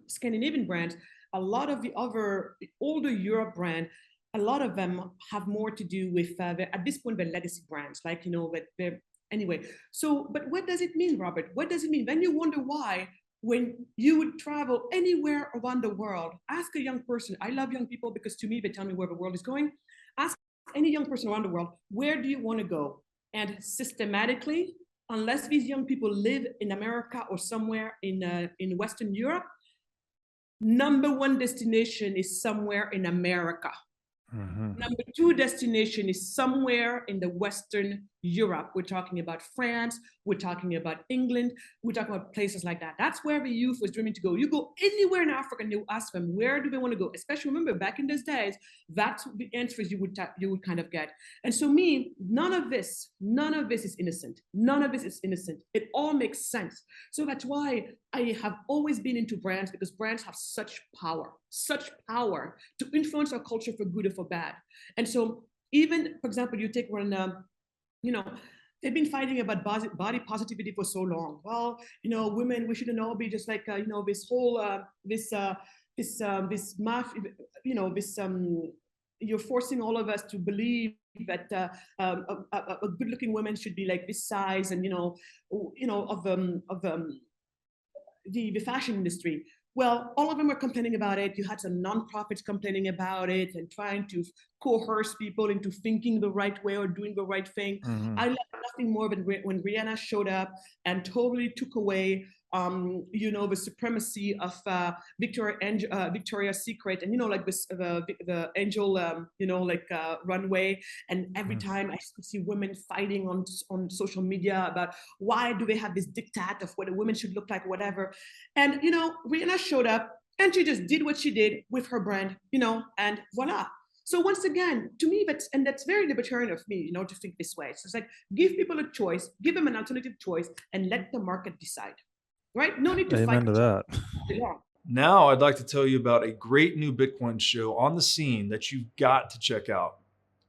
Scandinavian brands, a lot of the older Europe brand, a lot of them have more to do with, at this point, the legacy brands, like, anyway. So, but what does it mean, Robert? What does it mean? Then you wonder why, when you would travel anywhere around the world, ask a young person, I love young people because to me, they tell me where the world is going. Ask any young person around the world, where do you want to go? And systematically, unless these young people live in America or somewhere in Western Europe, number one destination is somewhere in America. Mm-hmm. Number two destination is somewhere in the Western Europe. We're talking about France, we're talking about England, we're talking about places like that. That's where the youth was dreaming to go. You go anywhere in Africa and you ask them, where do they want to go? Especially remember, back in those days, that's the answers you would kind of get. And so none of this is innocent. None of this is innocent. It all makes sense. So that's why I have always been into brands, because brands have such power to influence our culture for good or for bad. And so even, for example, you take when, they've been fighting about body positivity for so long. Well, women, we shouldn't all be just like, this whole, you're forcing all of us to believe that a good-looking woman should be like this size, and the fashion industry. Well, all of them were complaining about it. You had some nonprofits complaining about it and trying to coerce people into thinking the right way or doing the right thing. Mm-hmm. I love nothing more than when Rihanna showed up and totally took away, the supremacy of Victoria's Secret, and like this the angel, runway. And every time I see women fighting on social media about why do they have this diktat of what a woman should look like, whatever. And Rihanna showed up and she just did what she did with her brand, and voila. So once again, to me, that's very libertarian of me, to think this way. So it's like, give people a choice, give them an alternative choice, and let the market decide. Right? No need to fight. Amen to that. Now I'd like to tell you about a great new Bitcoin show on the scene that you've got to check out.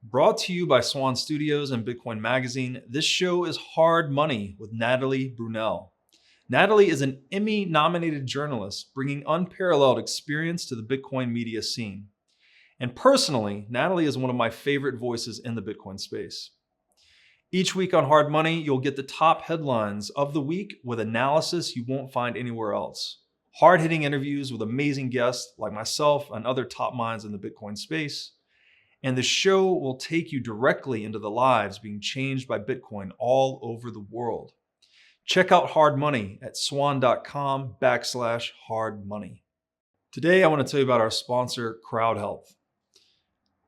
Brought to you by Swan Studios and Bitcoin Magazine, this show is Hard Money with Natalie Brunell. Natalie is an Emmy-nominated journalist bringing unparalleled experience to the Bitcoin media scene. And personally, Natalie is one of my favorite voices in the Bitcoin space. Each week on Hard Money, you'll get the top headlines of the week with analysis you won't find anywhere else. Hard-hitting interviews with amazing guests like myself and other top minds in the Bitcoin space. And the show will take you directly into the lives being changed by Bitcoin all over the world. Check out Hard Money at swan.com/hardmoney. Today, I want to tell you about our sponsor, Crowd Health.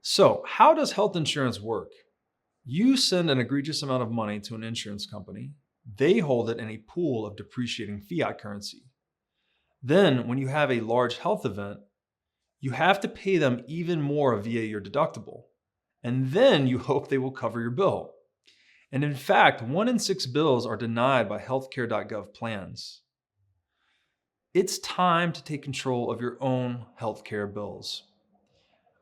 So, how does health insurance work? You send an egregious amount of money to an insurance company. They hold it in a pool of depreciating fiat currency. Then, when you have a large health event, you have to pay them even more via your deductible. And then you hope they will cover your bill. And in fact, 1 in 6 bills are denied by healthcare.gov plans. It's time to take control of your own healthcare bills.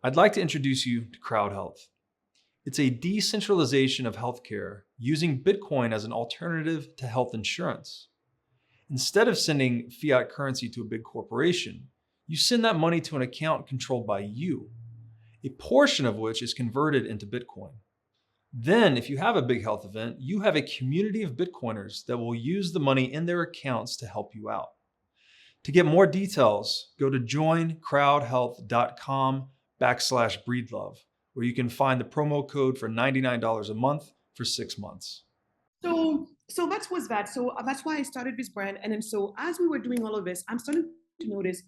I'd like to introduce you to Crowd Health. It's a decentralization of healthcare using Bitcoin as an alternative to health insurance. Instead of sending fiat currency to a big corporation, you send that money to an account controlled by you, a portion of which is converted into Bitcoin. Then, if you have a big health event, you have a community of Bitcoiners that will use the money in their accounts to help you out. To get more details, go to joincrowdhealth.com/breedlove, where you can find the promo code for $99 a month for 6 months. So that was that. So that's why I started this brand. And then so as we were doing all of this, I'm starting to notice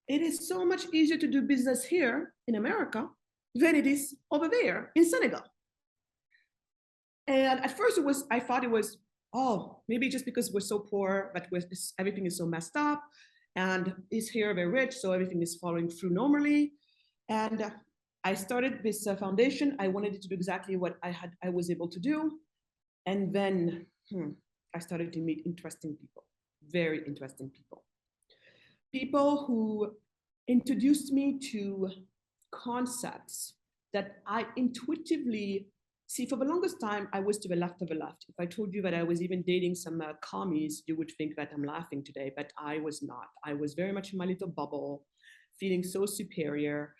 it is so much easier to do business here in America than it is over there in Senegal. And at first I thought it was, maybe just because we're so poor, but everything is so messed up, and it's here very rich, so everything is following through normally. And I started this foundation. I wanted to do exactly what I was able to do. And then I started to meet interesting people, very interesting people. People who introduced me to concepts that I intuitively see. For the longest time, I was to the left of the left. If I told you that I was even dating some commies, you would think that I'm laughing today, but I was not. I was very much in my little bubble, feeling so superior.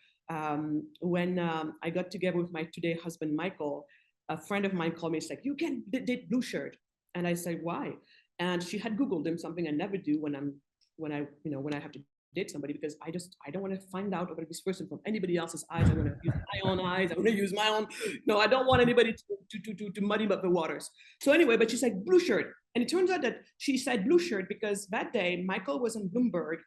When I got together with my today husband, Michael, a friend of mine called me, it's like, you can date Blue Shirt. And I said, why? And she had Googled him, something I never do when I have to date somebody, because I don't want to find out about this person from anybody else's eyes. I want to use my own eyes. I want to use my own. No, I don't want anybody to muddy up the waters. So anyway, but she's like, Blue Shirt. And it turns out that she said Blue Shirt because that day Michael was on Bloomberg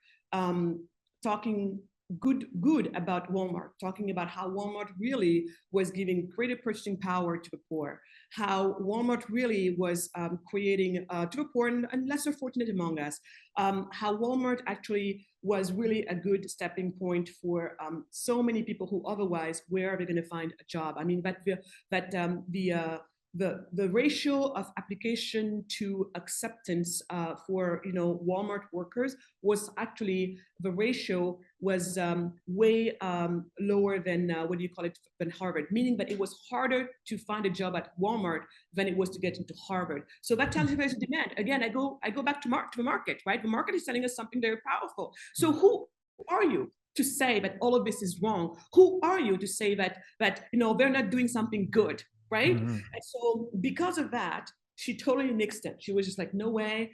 talking good about Walmart, talking about how Walmart really was giving greater purchasing power to the poor, how Walmart really was creating to the poor and lesser fortunate among us, how Walmart actually was really a good stepping point for so many people who otherwise, where are they going to find a job? I mean, the ratio of application to acceptance for Walmart workers was actually, the ratio was way lower than than Harvard, meaning that it was harder to find a job at Walmart than it was to get into Harvard. So that tells you there's a demand. Again, I go back to the market, right? The market is telling us something very powerful. So who are you to say that all of this is wrong? Who are you to say that they're not doing something good, right? Mm-hmm. And so because of that, she totally nixed it. She was just like, no way.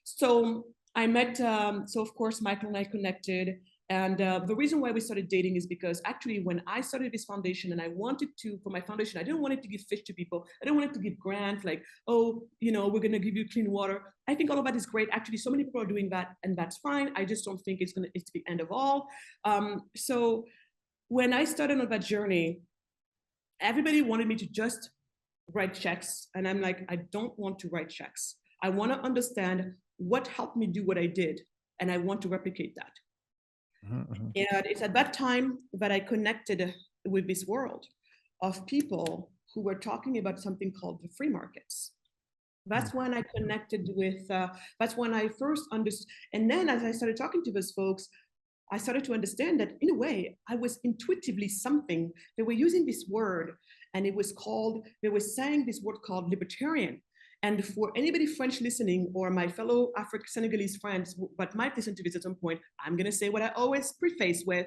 So I met, so of course, Michael and I connected. And the reason why we started dating is because actually when I started this foundation and I wanted to, for my foundation, I didn't want it to give fish to people. I didn't want it to give grants like, oh, we're going to give you clean water. I think all of that is great. Actually, so many people are doing that and that's fine. I just don't think it's the end of all. So when I started on that journey, everybody wanted me to just write checks. And I'm like, I don't want to write checks. I want to understand what helped me do what I did. And I want to replicate that. Mm-hmm. And it's at that time that I connected with this world of people who were talking about something called the free markets. That's when I connected with, that's when I first understood. And then as I started talking to those folks, I started to understand that in a way, I was intuitively something. They were using this word and they were saying this word called libertarian. And for anybody French listening or my fellow Afro-Senegalese friends that might listen to this at some point, I'm going to say what I always preface with,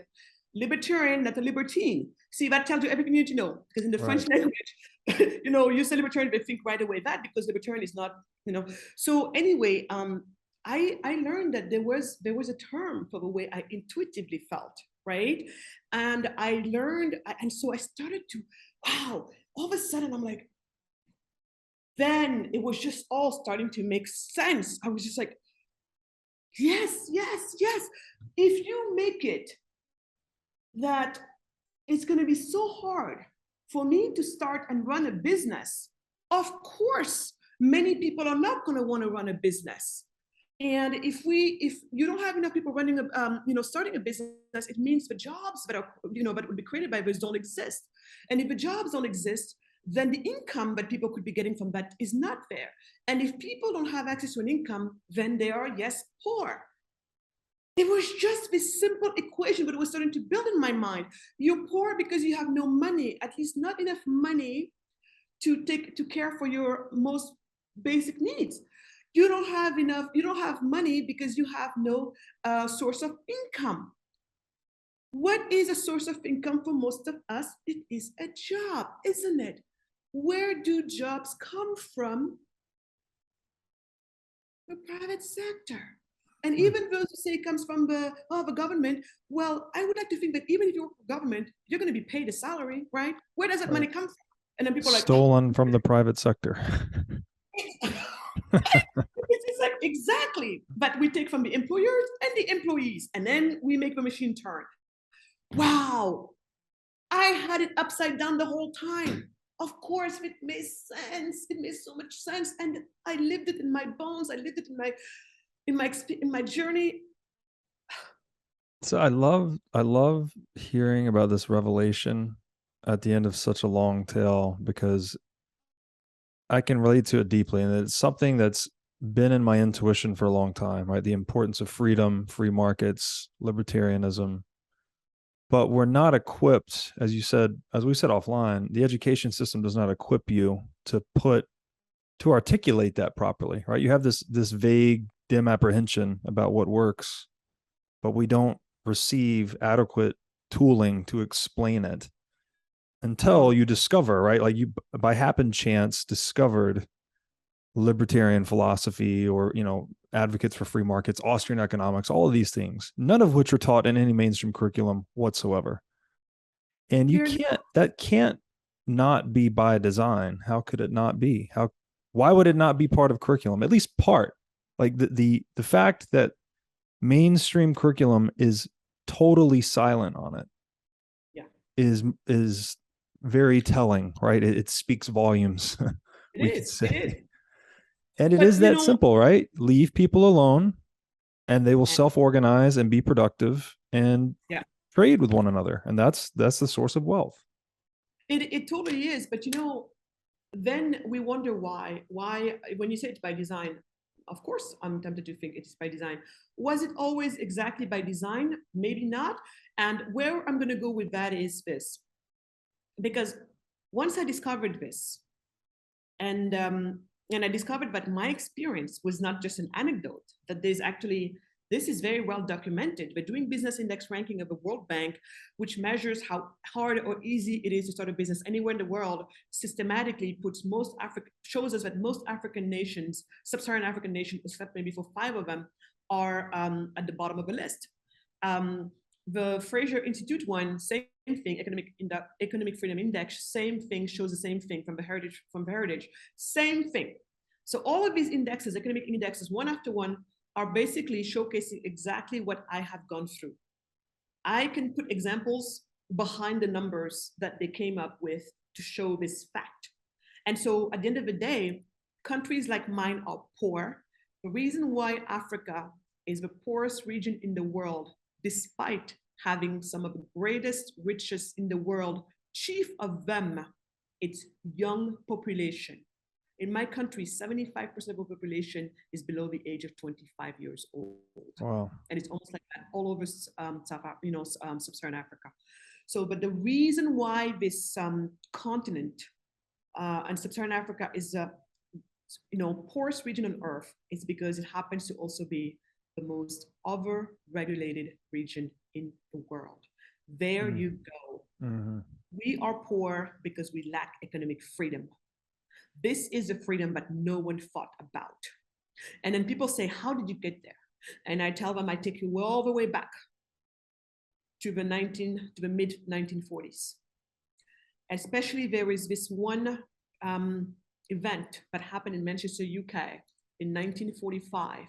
libertarian, not a libertine. See, that tells you everything you need to know. Because in the French language, you say libertarian, they think right away that because libertarian is not, So anyway, I learned that there was a term for the way I intuitively felt, right? And I learned, and so I started to, wow, all of a sudden I'm like, then it was just all starting to make sense. I was just like, yes. If you make it that it's going to be so hard for me to start and run a business, of course, many people are not going to want to run a business. And if you don't have enough people running starting a business, it means the jobs that are, that would be created by this don't exist. And if the jobs don't exist, then the income that people could be getting from that is not there. And if people don't have access to an income, then they are, yes, poor. It was just this simple equation, but it was starting to build in my mind. You're poor because you have no money, at least not enough money to care for your most basic needs. You don't have money because you have no source of income. What is a source of income for most of us? It is a job, isn't it? Where do jobs come from? The private sector. And even those who say it comes from the government, well, I would like to think that even if you work for government, you're going to be paid a salary, right? Where does that money come from? And then people are like, stolen from the private sector. It's like, exactly. But we take from the employers and the employees, and then we make the machine turn. Wow. I had it upside down the whole time. Of course, it made sense. It made so much sense. And I lived it in my bones. I lived it in my journey. So I love hearing about this revelation at the end of such a long tale, because I can relate to it deeply, and it's something that's been in my intuition for a long time, right? The importance of freedom, free markets, libertarianism. But we're not equipped, as you said, as we said offline, the education system does not equip you to articulate that properly, right? You have this vague, dim apprehension about what works, but we don't receive adequate tooling to explain it until you discover, right? Like you, by happen chance, discovered libertarian philosophy, or, advocates for free markets, Austrian economics, all of these things, none of which are taught in any mainstream curriculum whatsoever. And that can't not be by design. How could it not be? Why would it not be part of curriculum? At least part. Like the fact that mainstream curriculum is totally silent on it Yeah. is very telling, right? It speaks volumes. We could say. It is. And it But is that simple, right? Leave people alone and they will and- self-organize and be productive and yeah, trade with one another. And that's the source of wealth. it totally is. But then we wonder why when you say it's by design, of course I'm tempted to think it's by design. Was it always exactly by design? Maybe not. And where I'm going to go with that is this, because once I discovered this, and I discovered that my experience was not just an anecdote, that this is very well documented. The Doing Business Index ranking of the World Bank, which measures how hard or easy it is to start a business anywhere in the world, systematically shows us that most African nations, sub-Saharan African nations, except maybe for 5 of them, are at the bottom of the list. The Fraser Institute one, same thing, Economic Freedom Index, same thing, shows the same thing from Heritage, same thing. So all of these indexes, economic indexes, one after one, are basically showcasing exactly what I have gone through. I can put examples behind the numbers that they came up with to show this fact. And so at the end of the day, countries like mine are poor. The reason why Africa is the poorest region in the world, despite having some of the greatest riches in the world, chief of them, it's young population. In my country, 75% of the population is below the age of 25 years old. Wow. And it's almost like that all over sub-Saharan Africa. So, but the reason why this continent and sub-Saharan Africa is poorest region on earth is because it happens to also be the most over-regulated region in the world. There you go. Mm-hmm. We are poor because we lack economic freedom. This is the freedom that no one thought about. And then people say, how did you get there? And I tell them, I take you all the way back to the mid 1940s. Especially there is this one event that happened in Manchester, UK in 1945.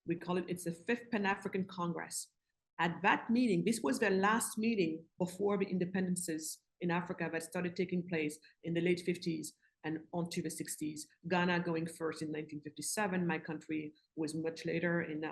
We call it, it's the 5th Pan-African Congress. At that meeting, this was their last meeting before the independences in Africa that started taking place in the late 50s and onto the 60s. Ghana going first in 1957. My country was much later in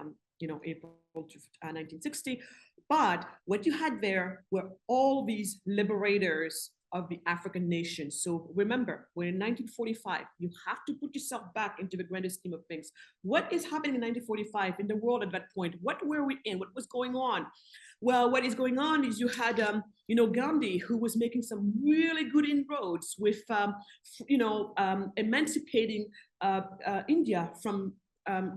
April 1960. But what you had there were all these liberators of the African nations. So remember, we're in 1945. You have to put yourself back into the grander scheme of things. What is happening in 1945 in the world at that point? What were we in? What was going on? Well, what is going on is you had, Gandhi, who was making some really good inroads with, emancipating India from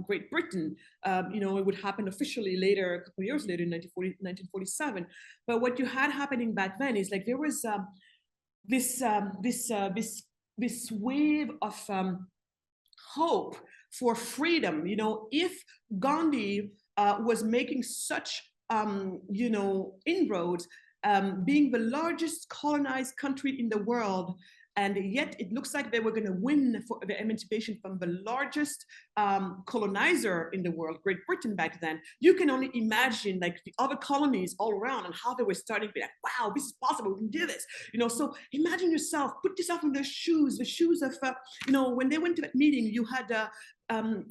Great Britain. It would happen officially later, a couple of years later in 1947. But what you had happening back then is like there was this wave of hope for freedom. If Gandhi was making such inroads, being the largest colonized country in the world, and yet it looks like they were going to win for the emancipation from the largest colonizer in the world, Great Britain back then. You can only imagine like the other colonies all around and how they were starting to be like, wow, this is possible, we can do this. So imagine yourself, put yourself in the shoes of, when they went to that meeting, you had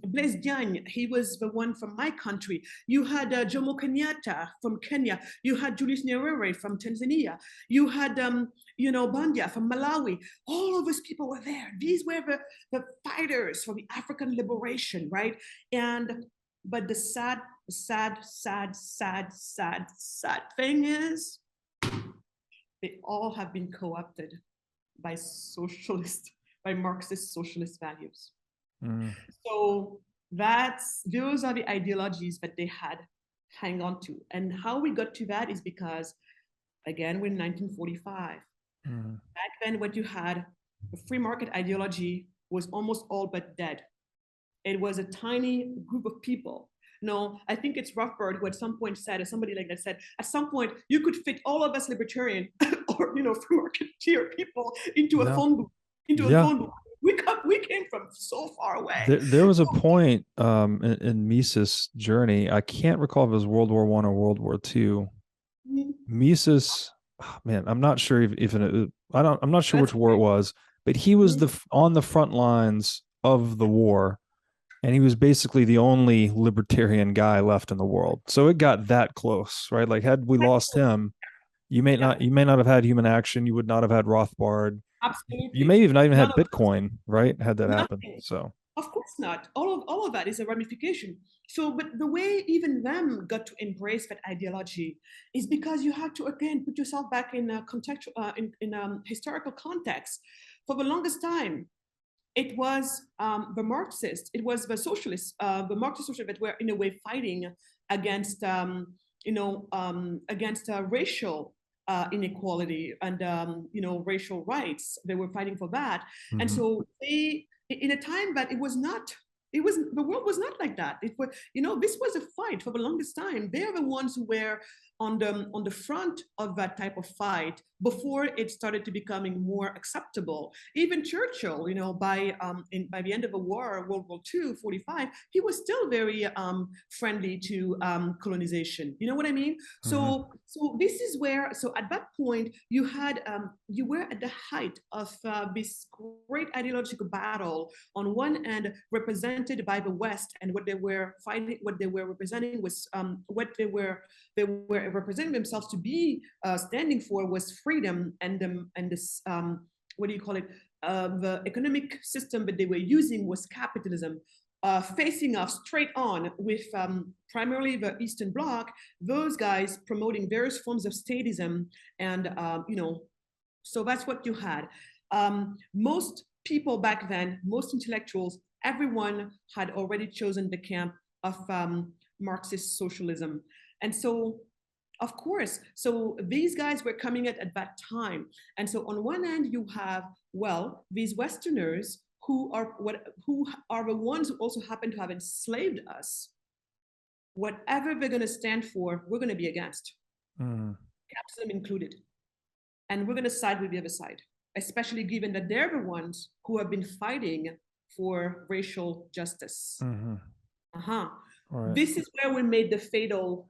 Blaise Diagne, he was the one from my country. You had Jomo Kenyatta from Kenya. You had Julius Nyerere from Tanzania. You had, Bandia from Malawi. All of those people were there. These were the fighters for the African liberation, right? But the sad thing is, they all have been co-opted by Marxist socialist values. So those are the ideologies that they had hang on to. And how we got to that is because, again, we're in 1945. Back then, what you had, the free market ideology was almost all but dead. It was a tiny group of people. No, I think it's Rothbard who at some point said, or somebody like that said, at some point you could fit all of us libertarian or free marketeer people into a phone booth, a phone booth. We came from so far away. There was a point in Mises' journey. I can't recall if it was World War I or World War II. Mises, man, I'm not sure I'm not sure which war it was, but he was on the front lines of the war. And he was basically the only libertarian guy left in the world. So it got that close, right? Like, had we lost him, you may not have had Human Action. You would not have had Rothbard. Absolutely. You may not even had Bitcoin, right? Had that happen. So of course not. All of that is a ramification. So, but the way even them got to embrace that ideology is because you have to, again, put yourself back in a historical context. For the longest time, it was the Marxists, it was the socialists, the Marxist socialists that were in a way fighting against, racial inequality and, racial rights. They were fighting for that. And so they, in a time that the world was not like that. It was, this was a fight for the longest time. They're the ones who were on the front of that type of fight before it started to becoming more acceptable. Even Churchill, by the end of the war, World War II, 45, he was still very friendly to colonization. You know what I mean? So this is where, so at that point, you were at the height of this great ideological battle. On one end, represented by the West, and what they were fighting, what they were representing was what they were representing themselves to be standing for was freedom and this what do you call it? The economic system that they were using was capitalism. Facing off straight on with primarily the Eastern Bloc, those guys promoting various forms of statism, and so that's what you had. Most people back then, most intellectuals, everyone had already chosen the camp of Marxist socialism. And so, of course, so these guys were coming at that time. And so on one end, you have, these Westerners who are the ones who also happen to have enslaved us. Whatever they're going to stand for, we're going to be against, capitalism included. And we're going to side with the other side, especially given that they're the ones who have been fighting for racial justice. Right. This is where we made the fatal,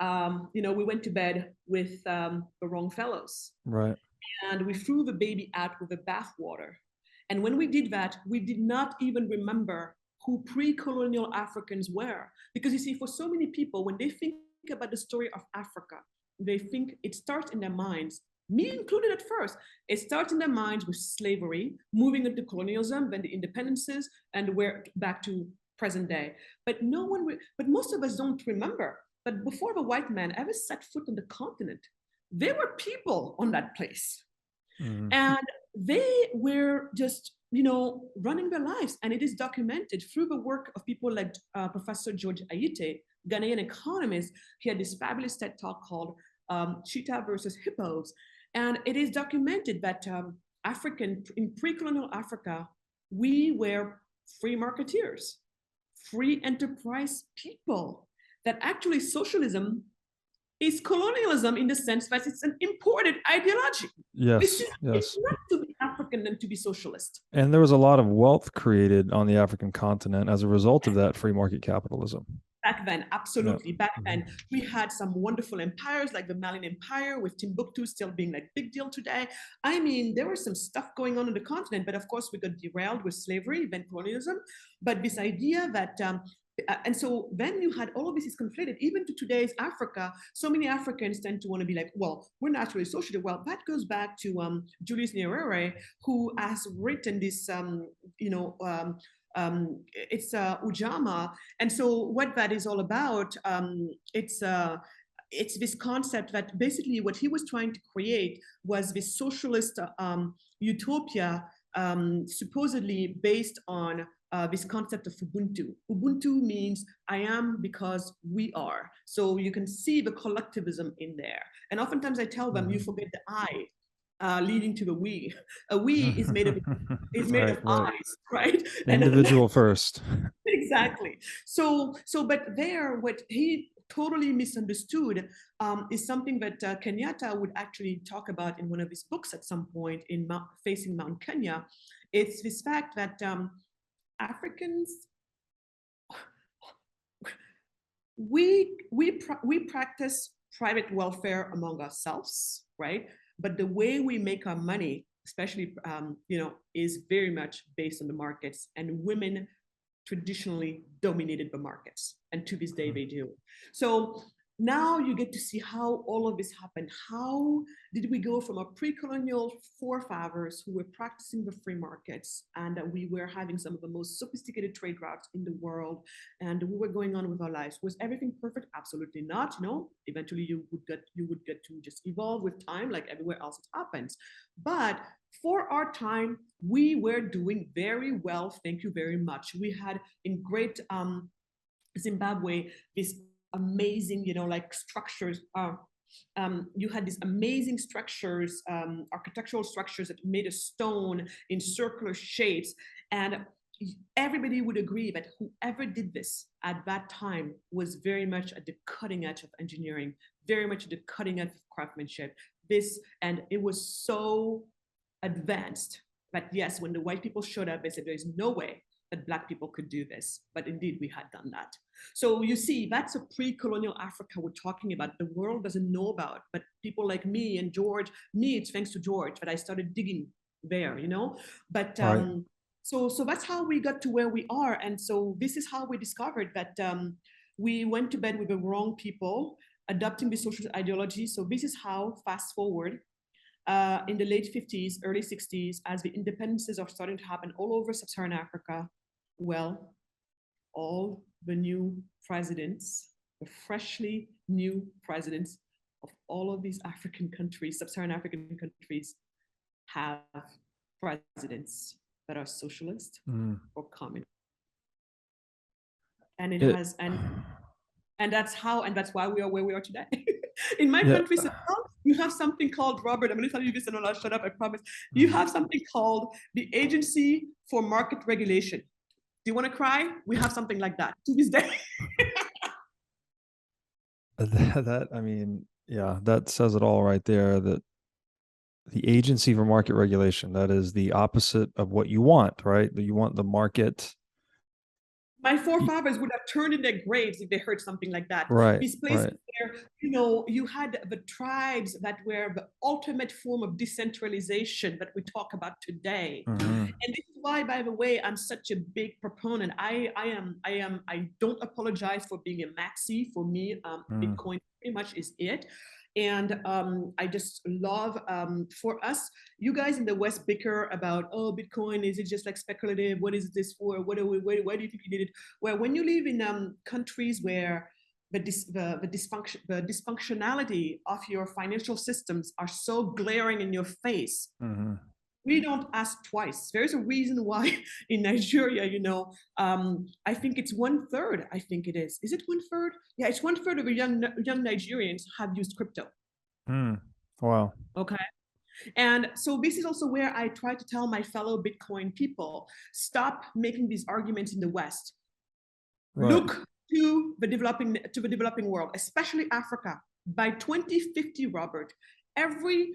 we went to bed with the wrong fellows. Right. And we threw the baby out with the bathwater. And when we did that, we did not even remember who pre-colonial Africans were. Because you see, for so many people, when they think about the story of Africa, they think it starts in their minds, me included at first. It starts in their minds with slavery, moving into colonialism, then the independences, and we're back to present day. But most of us don't remember that before the white man ever set foot on the continent, there were people on that place. And they were just, running their lives. And it is documented through the work of people like Professor George Ayite, Ghanaian economist. He had this fabulous TED talk called Cheetah versus Hippos. And it is documented that in pre-colonial Africa, we were free marketeers, free enterprise people, that actually socialism is colonialism in the sense that it's an imported ideology. Yes, It's not to be African and to be socialist. And there was a lot of wealth created on the African continent as a result of that free market capitalism. then, absolutely. Back then, we had some wonderful empires like the Malian Empire, with Timbuktu still being like big deal today. I mean, there was some stuff going on the continent, but of course we got derailed with slavery, then colonialism. But this idea that, and so then you had all of this is conflated, even to today's Africa. So many Africans tend to want to be like, well, we're naturally socially. Well, that goes back to Julius Nyerere, who has written this, it's Ujamaa. And so what that is all about, it's this concept that basically what he was trying to create was this socialist utopia, supposedly based on this concept of Ubuntu. Ubuntu means I am because we are. So you can see the collectivism in there. And oftentimes I tell them, you forget the I, leading to the we. A we is made of eyes, right? Individual first. Exactly. So, but there, what he totally misunderstood is something that Kenyatta would actually talk about in one of his books at some point in Facing Mount Kenya. It's this fact that Africans, we practice private welfare among ourselves, right? But the way we make our money, especially, is very much based on the markets, and women traditionally dominated the markets, and to this day they do. So now you get to see how all of this happened. How did we go from our pre-colonial forefathers who were practicing the free markets, and we were having some of the most sophisticated trade routes in the world, and we were going on with our lives? Was everything perfect? Absolutely not. No, eventually you would get to just evolve with time, like everywhere else it happens. But for our time, we were doing very well. Thank you very much. We had in great Zimbabwe this amazing, like structures. You had these amazing structures, architectural structures that made of stone in circular shapes. And everybody would agree that whoever did this at that time was very much at the cutting edge of engineering, very much at the cutting edge of craftsmanship. And it was so advanced that yes, when the white people showed up, they said there's no way that Black people could do this. But indeed, we had done that. So you see, that's a pre-colonial Africa we're talking about. The world doesn't know about, but people like me and George, it's thanks to George that I started digging there, But so that's how we got to where we are. And so this is how we discovered that we went to bed with the wrong people, adopting the social ideology. So this is how, fast forward, in the late 50s, early 60s, as the independences are starting to happen all over sub-Saharan Africa, well, all the new presidents, the freshly new presidents of all of these African countries, sub-Saharan African countries, have presidents that are socialist or communist. And and that's why we are where we are today. In my country, you have something called, Robert, I'm going to tell you this and I'll shut up, I promise. You have something called the Agency for Market Regulation. Do you want to cry? We have something like that to this day. That says it all right there. That the Agency for Market Regulation, that is the opposite of what you want, right? That you want the market. My forefathers would have turned in their graves if they heard something like that. Right. These places where, you had the tribes that were the ultimate form of decentralization that we talk about today. And this is why, by the way, I'm such a big proponent. I don't apologize for being a maxi. For me, Bitcoin pretty much is it. And I just love, for us, you guys in the West bicker about, oh, Bitcoin, is it just like speculative? What is this for? Why do you think you need it? Well, when you live in countries where the dysfunctionality of your financial systems are so glaring in your face, we don't ask twice. There's a reason why in Nigeria, I think it's 1/3. I think it is. Is it 1/3? Yeah, it's 1/3 of the young Nigerians have used crypto. Wow. Okay. And so this is also where I try to tell my fellow Bitcoin people, stop making these arguments in the West. Right. Look to the developing world, especially Africa. By 2050, Robert, every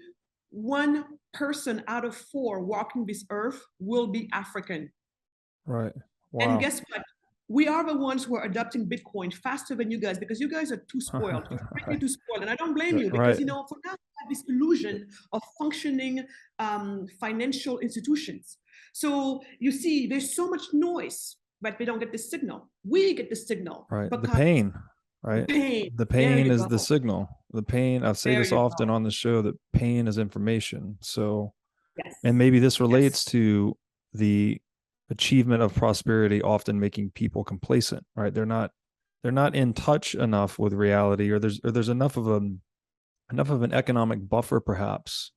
one person out of 4 walking this earth will be African. Right. Wow. And guess what? we are the ones who are adopting Bitcoin faster than you guys because you guys are too spoiled. You're frankly too spoiled. And I don't blame you because, Right. for now, we have this illusion of functioning financial institutions. So you see, there's so much noise, but we don't get the signal. We get the signal. Right. The because pain, right? pain. The There pain you is go. the signal. The pain, I say There this you often go. on the show, that pain is information. So, Yes. and maybe this relates Yes. to the achievement of prosperity often making people complacent, right? They're not in touch enough with reality, or there's enough of an economic buffer perhaps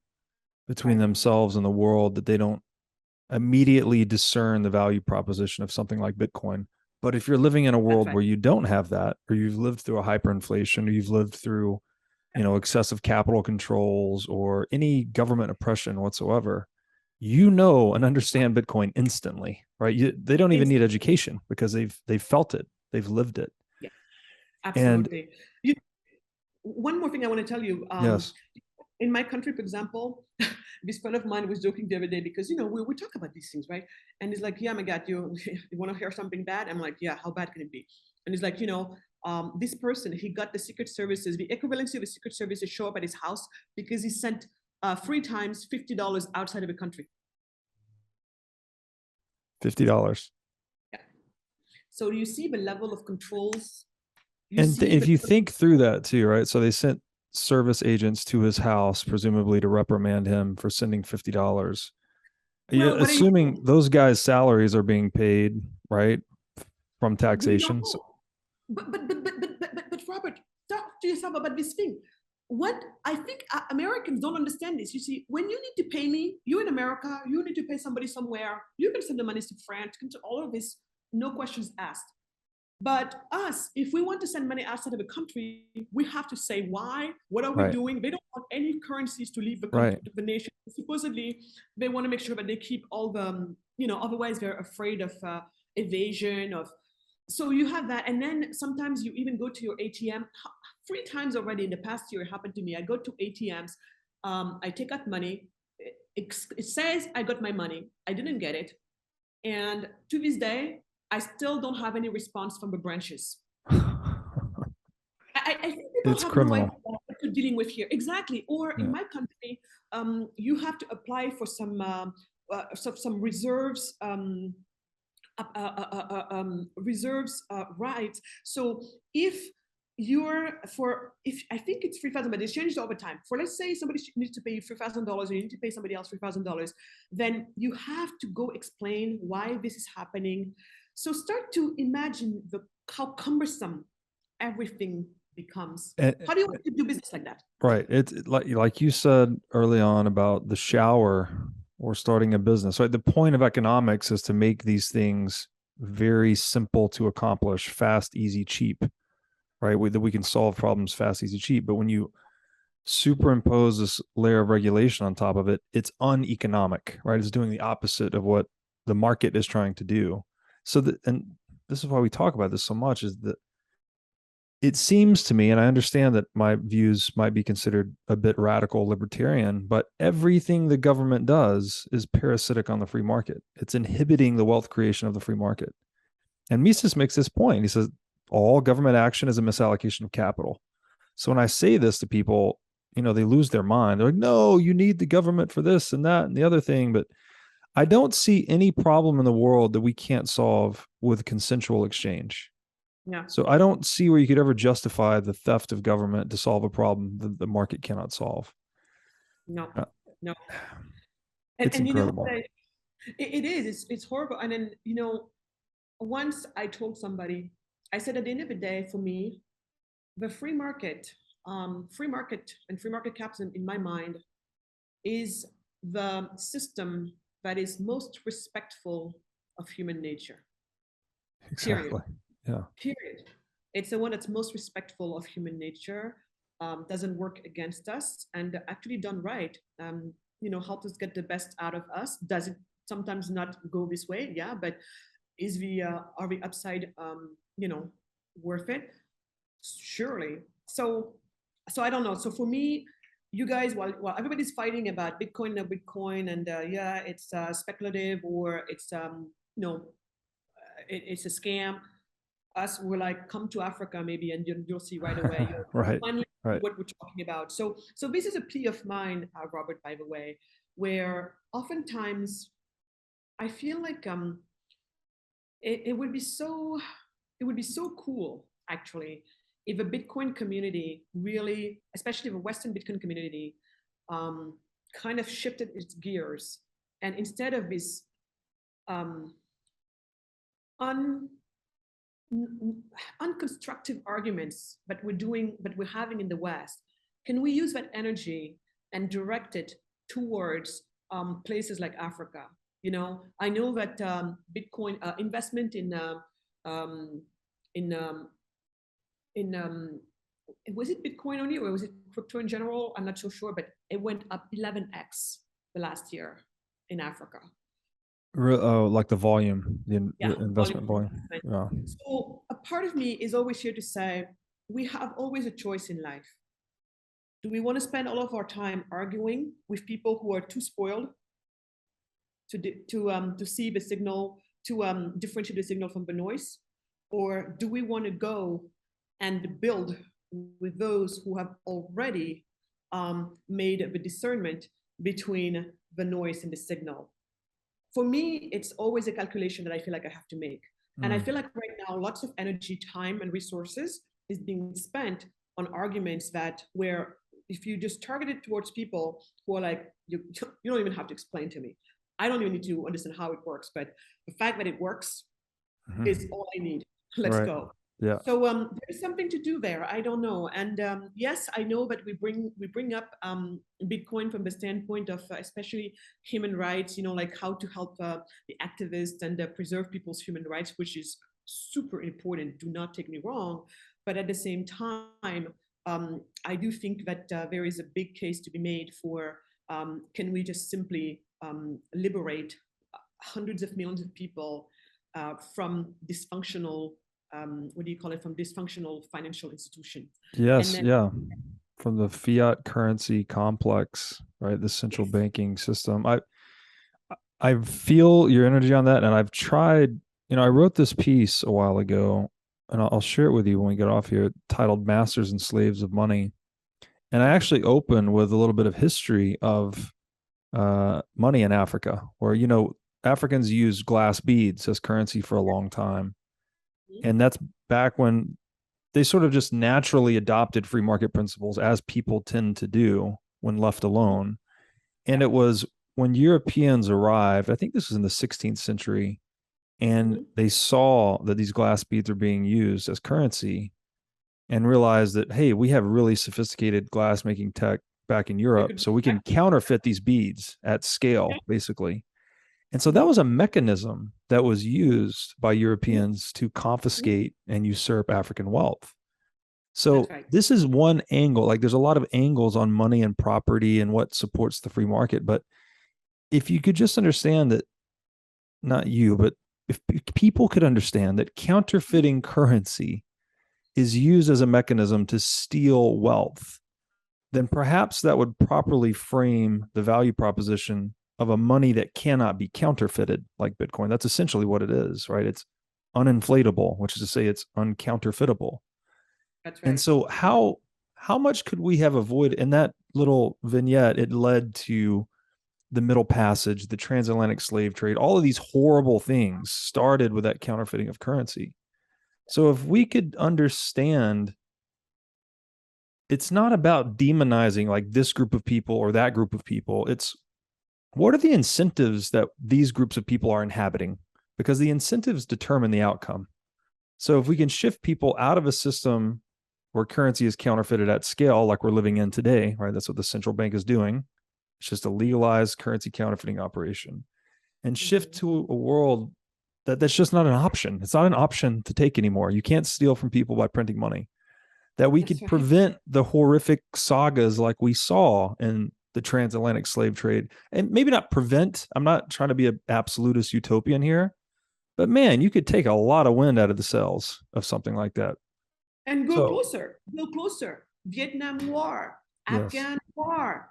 between Right. themselves and the world that they don't immediately discern the value proposition of something like Bitcoin. But if you're living in a world right. where you don't have that, or you've lived through a hyperinflation, or you've lived through, excessive capital controls or any government oppression whatsoever, and understand Bitcoin instantly, right? They don't even need education because they've felt it, they've lived it. Yeah, And absolutely. One more thing I want to tell you. yes, In my country, for example, this friend of mine was joking the other day because, we talk about these things, right? And he's like, yeah, Magatte, you want to hear something bad? I'm like, yeah, how bad can it be? And he's like, this person, he got the Secret Services, the equivalency of the Secret Services show up at his house because he sent 3 times $50 outside of the country. $50. Yeah. So you see the level of controls. And if you think through that too, right? So they sent service agents to his house, presumably to reprimand him for sending $50. Well, assuming those guys' salaries are being paid, right, from we don't taxation. know. But Robert, talk to yourself about this thing. What I think Americans don't understand this. You see, when you need to pay me, you in America, you need to pay somebody somewhere. You can send the money to France, to all of this, no questions asked. But us, if we want to send money outside of the country, we have to say why. What are we Right. doing? They don't want any currencies to leave the Right. country, the nation. Supposedly, they want to make sure that they keep all the, otherwise they're afraid of evasion of. So you have that, and then sometimes you even go to your ATM. 3 times already in the past year, it happened to me. I go to ATMs, I take out money. It says I got my money. I didn't get it, and to this day, I still don't have any response from the branches. I think people It's have criminal. no idea what you're dealing with here. Exactly. Or in my country, you have to apply for some reserves. Reserves rights. So if I think it's $3,000, but it's changed all the time. For, let's say somebody needs to pay you $3,000, or you need to pay somebody else $3,000, then you have to go explain why this is happening. So start to imagine how cumbersome everything becomes. How do you want to do business like that? Right. It's like you said early on about the shower or starting a business, right? The point of economics is to make these things very simple to accomplish, fast, easy, cheap, right? That we can solve problems fast, easy, cheap. But when you superimpose this layer of regulation on top of it, it's uneconomic, right? It's doing the opposite of what the market is trying to do. So and this is why we talk about this so much, is that it seems to me, and I understand that my views might be considered a bit radical libertarian, but everything the government does is parasitic on the free market. It's inhibiting the wealth creation of the free market. And Mises makes this point. He says, all government action is a misallocation of capital. So when I say this to people, they lose their mind. They're like, no, you need the government for this and that and the other thing. But I don't see any problem in the world that we can't solve with consensual exchange. Yeah. So I don't see where you could ever justify the theft of government to solve a problem that the market cannot solve. No. It's incredible. It is. It's horrible. And then, once I told somebody, I said, at the end of the day, for me, the free market and free market capitalism, in my mind, is the system that is most respectful of human nature. Exactly. Period. Yeah. Period. It's the one that's most respectful of human nature, doesn't work against us, and actually done right, helps us get the best out of us. Does it sometimes not go this way? Yeah, but are the upside, worth it? Surely. So I don't know. So for me, you guys, while everybody's fighting about Bitcoin, no Bitcoin, and it's speculative, or it's it's a scam. us were like, come to Africa maybe, and you'll see right away. You'll Right. finally see Right. what we're talking about. So this is a plea of mine, Robert, by the way, where oftentimes I feel like it would be so cool actually if a Bitcoin community really, especially the Western Bitcoin community, kind of shifted its gears, and instead of this unconstructive arguments that we're having in the West, can we use that energy and direct it towards places like Africa? You know, I know that Bitcoin investment in was it Bitcoin only, or was it crypto in general? I'm not so sure, but it went up 11x the last year in Africa. Like the volume, the Yeah, investment volume. Yeah. So a part of me is always here to say, we have always a choice in life. Do we want to spend all of our time arguing with people who are too spoiled to see the signal, to differentiate the signal from the noise? Or do we want to go and build with those who have already made the discernment between the noise and the signal? For me, it's always a calculation that I feel like I have to make. And I feel like right now, lots of energy, time, and resources is being spent on arguments that where if you just target it towards people who are like, you don't even have to explain to me. I don't even need to understand how it works, but the fact that it works is all I need. Let's go. Yeah. So there's something to do there. I don't know. And yes, I know that we bring up Bitcoin from the standpoint of especially human rights, you know, like how to help the activists and preserve people's human rights, which is super important. Do not take me wrong. But at the same time, I do think that there is a big case to be made for can we just simply liberate hundreds of millions of people from dysfunctional what do you call it, from dysfunctional financial institutions. Yes, from the fiat currency complex, right? The central banking system. I feel your energy on that, and I've tried, you know, I wrote this piece a while ago, and I'll share it with you when we get off here, titled Masters and Slaves of Money. And I actually open with a little bit of history of money in Africa, where, you know, Africans used glass beads as currency for a long time. And that's back when they sort of just naturally adopted free market principles, as people tend to do when left alone. And it was when Europeans arrived, I think this was in the 16th century, and they saw that these glass beads are being used as currency and realized that, hey, we have really sophisticated glass making tech back in Europe, so we can counterfeit these beads at scale, basically. And so that was a mechanism that was used by Europeans to confiscate and usurp African wealth. So this is one angle. Like, there's a lot of angles on money and property and what supports the free market. But if you could just understand that, not you, but if people could understand that counterfeiting currency is used as a mechanism to steal wealth, then perhaps that would properly frame the value proposition of a money that cannot be counterfeited, like Bitcoin. That's essentially what it is, right? It's uninflatable, which is to say it's uncounterfeitable. That's right. And so how much could we have avoided? In that little vignette, it led to the Middle Passage, the transatlantic slave trade. All of these horrible things started with that counterfeiting of currency. So if we could understand, it's not about demonizing like this group of people or that group of people. It's what are the incentives that these groups of people are inhabiting? Because the incentives determine the outcome. So if we can shift people out of a system where currency is counterfeited at scale, like we're living in today, right? That's what the central bank is doing. It's just a legalized currency counterfeiting operation, and shift to a world that's just not an option. It's not an option to take anymore. You can't steal from people by printing money. That we could prevent the horrific sagas like we saw in the transatlantic slave trade, and maybe not prevent. I'm not trying to be an absolutist utopian here, but man, you could take a lot of wind out of the sails of something like that. And go closer. Vietnam War, Afghan War.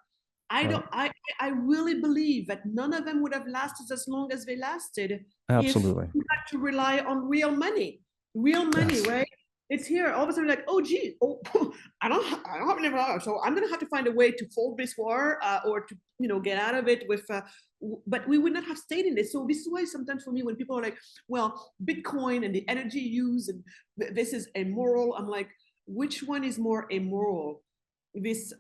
I really believe that none of them would have lasted as long as they lasted. Absolutely. If we had to rely on real money. real money, Yes. right? It's here. All of a sudden, like, oh, gee, oh, I don't have enough, so I'm gonna have to find a way to fold this war or to, get out of it with. But we would not have stayed in this. So this is why sometimes for me, when people are like, well, Bitcoin and the energy used and this is immoral, I'm like, which one is more immoral? This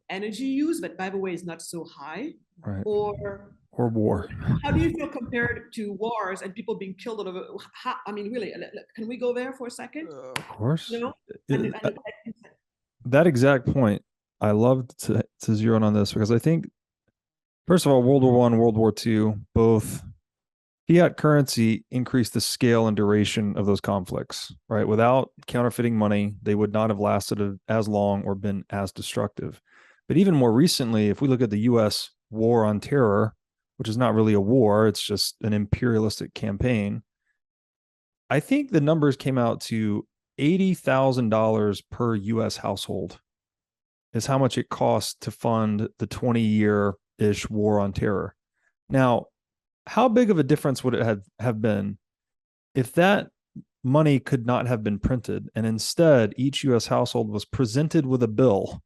energy use, but by the way, is not so high, Right. or War. how do you feel compared to wars and people being killed all over? I mean, really, can we go there for a second? Of course. You know, It- that exact point, I love to zero in on this because I think, first of all, World War I, World War II, both fiat currency increased the scale and duration of those conflicts, right? Without counterfeiting money, they would not have lasted as long or been as destructive. But even more recently, if we look at the US war on terror, which is not really a war, it's just an imperialistic campaign, I think the numbers came out to $80,000 per US household is how much it costs to fund the 20-year-ish war on terror. Now, how big of a difference would it have been if that money could not have been printed and instead each US household was presented with a bill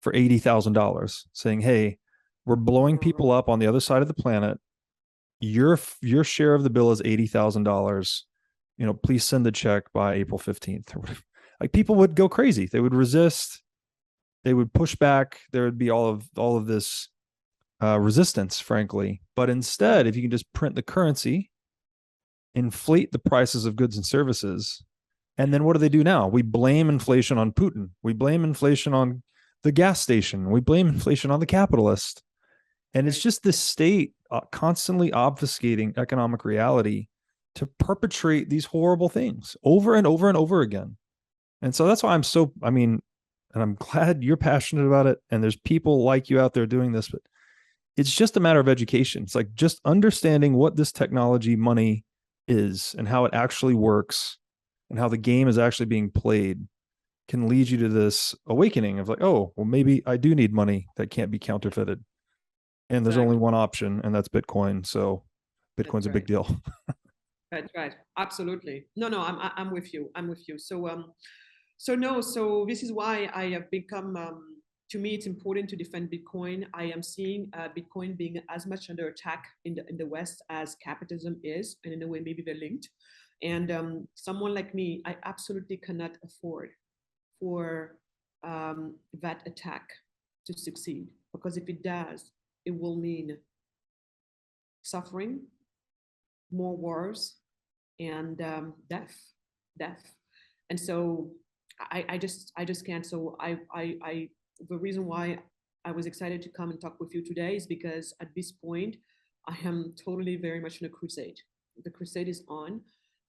for $80,000 saying, hey, we're blowing people up on the other side of the planet. Your share of the bill is $80,000. Please send the check by April 15th or whatever. Like, people would go crazy. They would resist. They would push back. There would be all of this resistance, frankly. But instead, if you can just print the currency, inflate the prices of goods and services, and then what do they do now? We blame inflation on Putin. We blame inflation on the gas station. We blame inflation on the capitalist. And it's just this state constantly obfuscating economic reality to perpetrate these horrible things over and over and over again. And so that's why and I'm glad you're passionate about it. And there's people like you out there doing this, but it's just a matter of education. It's like just understanding what this technology money is and how it actually works and how the game is actually being played can lead you to this awakening of like, oh, well, maybe I do need money that can't be counterfeited. And there's only one option, and that's Bitcoin. So Bitcoin's a big deal. That's right. Absolutely. No, I'm with you. I'm with you. So this is why I have become, to me, it's important to defend Bitcoin. I am seeing Bitcoin being as much under attack in the West as capitalism is, and in a way, maybe they're linked. And someone like me, I absolutely cannot afford for that attack to succeed, because if it does, it will mean suffering, more wars, and death. And so I just can't. So the reason why I was excited to come and talk with you today is because at this point I am totally very much in a crusade. The crusade is on,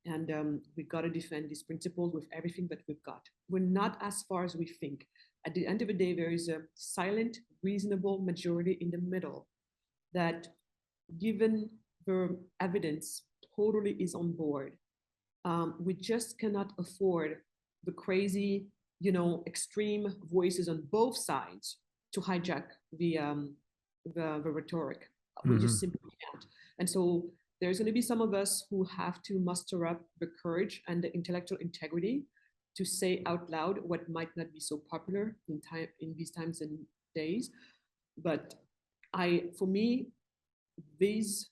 and we got to defend these principles with everything that we've got. We're not as far as we think. At the end of the day, there is a silent, reasonable majority in the middle that, given the evidence, totally is on board. We just cannot afford the crazy, extreme voices on both sides to hijack the rhetoric. We just simply can't. And so there's going to be some of us who have to muster up the courage and the intellectual integrity to say out loud what might not be so popular in these times and days. But for me, these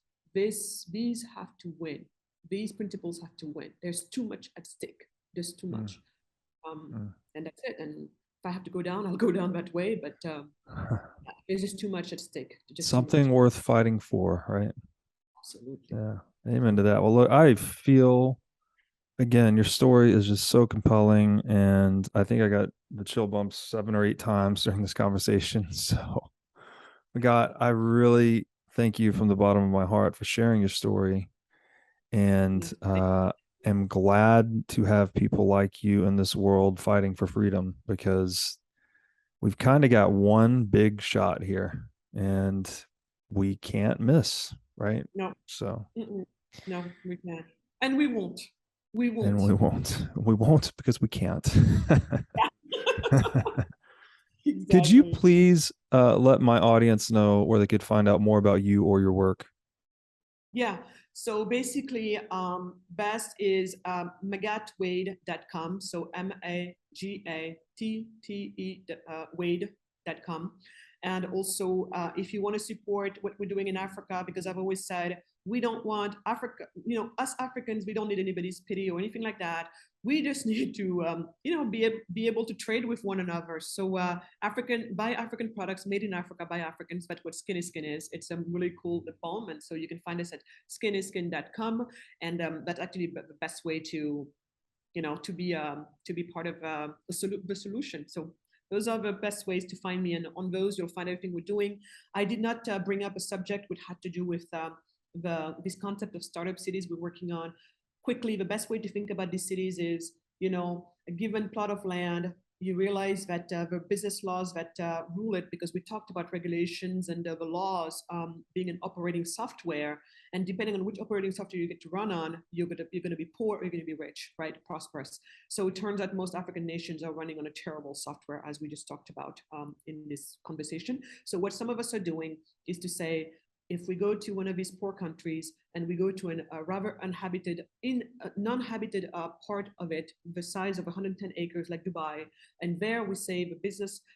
have to win. These principles have to win. There's too much at stake. There's too much. And that's it. And if I have to go down, I'll go down that way. But there's just too much at stake. Something worth fighting for, right? Absolutely. Yeah. Amen to that. Well, look, I feel, again, your story is just so compelling. And I think I got the chill bumps 7 or 8 times during this conversation. So, I really thank you from the bottom of my heart for sharing your story. And am glad to have people like you in this world fighting for freedom, because we've kind of got one big shot here and we can't miss, right? No. So no, we can't. And we won't. We won't. And we won't because we can't. Exactly. Could you please let my audience know where they could find out more about you or your work? Yeah. So basically, best is magattewade.com. So MAGATTE Wade.com. And also, if you want to support what we're doing in Africa, because I've always said we don't want Africa, us Africans, we don't need anybody's pity or anything like that. We just need to, be able to trade with one another. So buy African products made in Africa by Africans. That's what Skin is Skin is. It's a really cool balm, and so you can find us at skiniskin.com, and that's actually the best way to, to be part of the solution. So those are the best ways to find me, and on those you'll find everything we're doing. I did not bring up a subject which had to do with this concept of startup cities we're working on. Quickly, the best way to think about these cities is, a given plot of land, you realize that the business laws that rule it, because we talked about regulations and the laws being an operating software, and depending on which operating software you get to run on, you're gonna be poor or you're gonna be rich, right? Prosperous. So it turns out most African nations are running on a terrible software, as we just talked about in this conversation. So what some of us are doing is to say, if we go to one of these poor countries and we go to a rather non-habited part of it, the size of 110 acres like Dubai, and there we say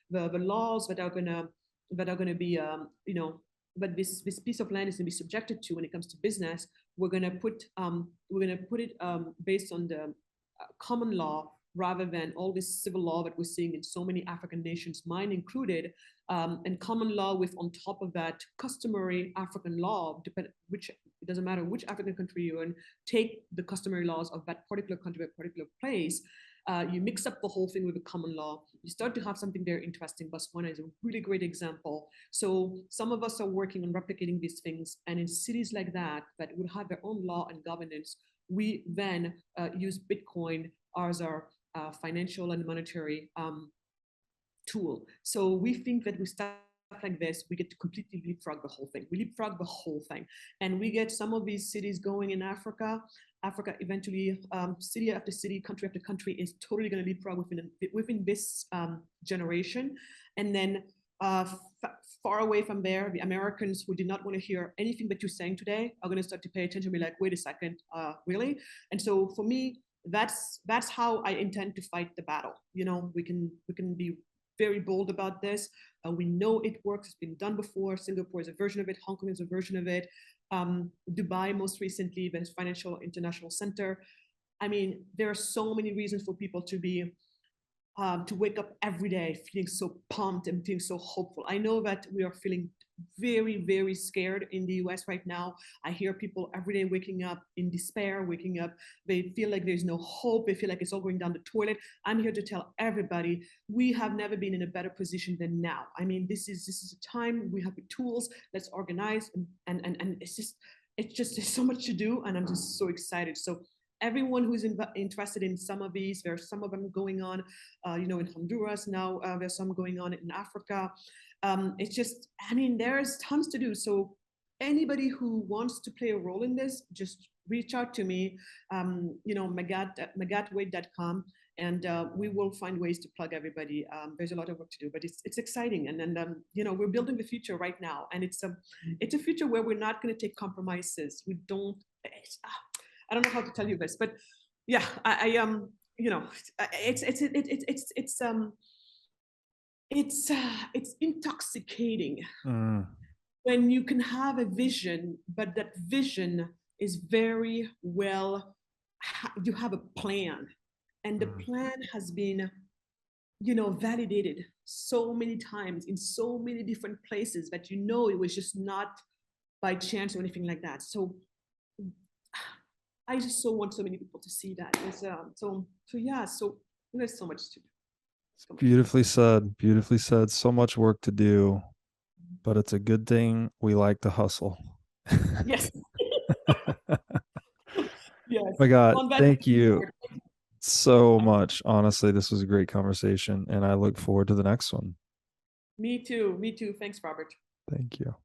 the laws that are gonna be, but this piece of land is gonna be subjected to when it comes to business, we're gonna put it based on the common law, rather than all this civil law that we're seeing in so many African nations, mine included, and common law with, on top of that, customary African law, which it doesn't matter which African country you're in, take the customary laws of that particular country, that particular place, you mix up the whole thing with the common law, you start to have something very interesting. Botswana is a really great example. So some of us are working on replicating these things, and in cities like that would have their own law and governance, we then use Bitcoin as our financial and monetary tool. So we think that with stuff like this, we get to completely leapfrog the whole thing. We leapfrog the whole thing, and we get some of these cities going in Africa. Africa eventually, city after city, country after country, is totally going to leapfrog within this generation, and then far away from there, the Americans who did not want to hear anything that you're saying today are going to start to pay attention and be like, wait a second, really? And so for me, that's how I intend to fight the battle. We can be very bold about this. We know it works. It's been done before. Singapore is a version of it. Hong Kong is a version of it. Dubai, most recently, the Financial International Center. I mean, there are so many reasons for people to be to wake up every day feeling so pumped and feeling so hopeful. I know that we are feeling very, very scared in the US right now. I hear people every day waking up in despair, waking up, they feel like there's no hope, they feel like it's all going down the toilet. I'm here to tell everybody, we have never been in a better position than now. I mean, this is a time, we have the tools, let's organize, and it's just there's so much to do, and I'm just so excited. So everyone who's interested in some of these, there's some of them going on, in Honduras now, there's some going on in Africa. It's just, I mean, there's tons to do. So anybody who wants to play a role in this, just reach out to me, magattewade.com, and we will find ways to plug everybody. There's a lot of work to do, but it's exciting. And then, we're building the future right now. And it's a future where we're not going to take compromises. I don't know how to tell you this, but yeah, it's intoxicating when you can have a vision, but that vision is very well, you have a plan, and the plan has been, validated so many times in so many different places that it was just not by chance or anything like that. So I just so want so many people to see that. So there's so much to do. Beautifully said. Beautifully said. So much work to do, but it's a good thing we like to hustle. Yes. Yes. Magatte, thank you so much. Honestly, this was a great conversation, and I look forward to the next one. Me too. Thanks, Robert. Thank you.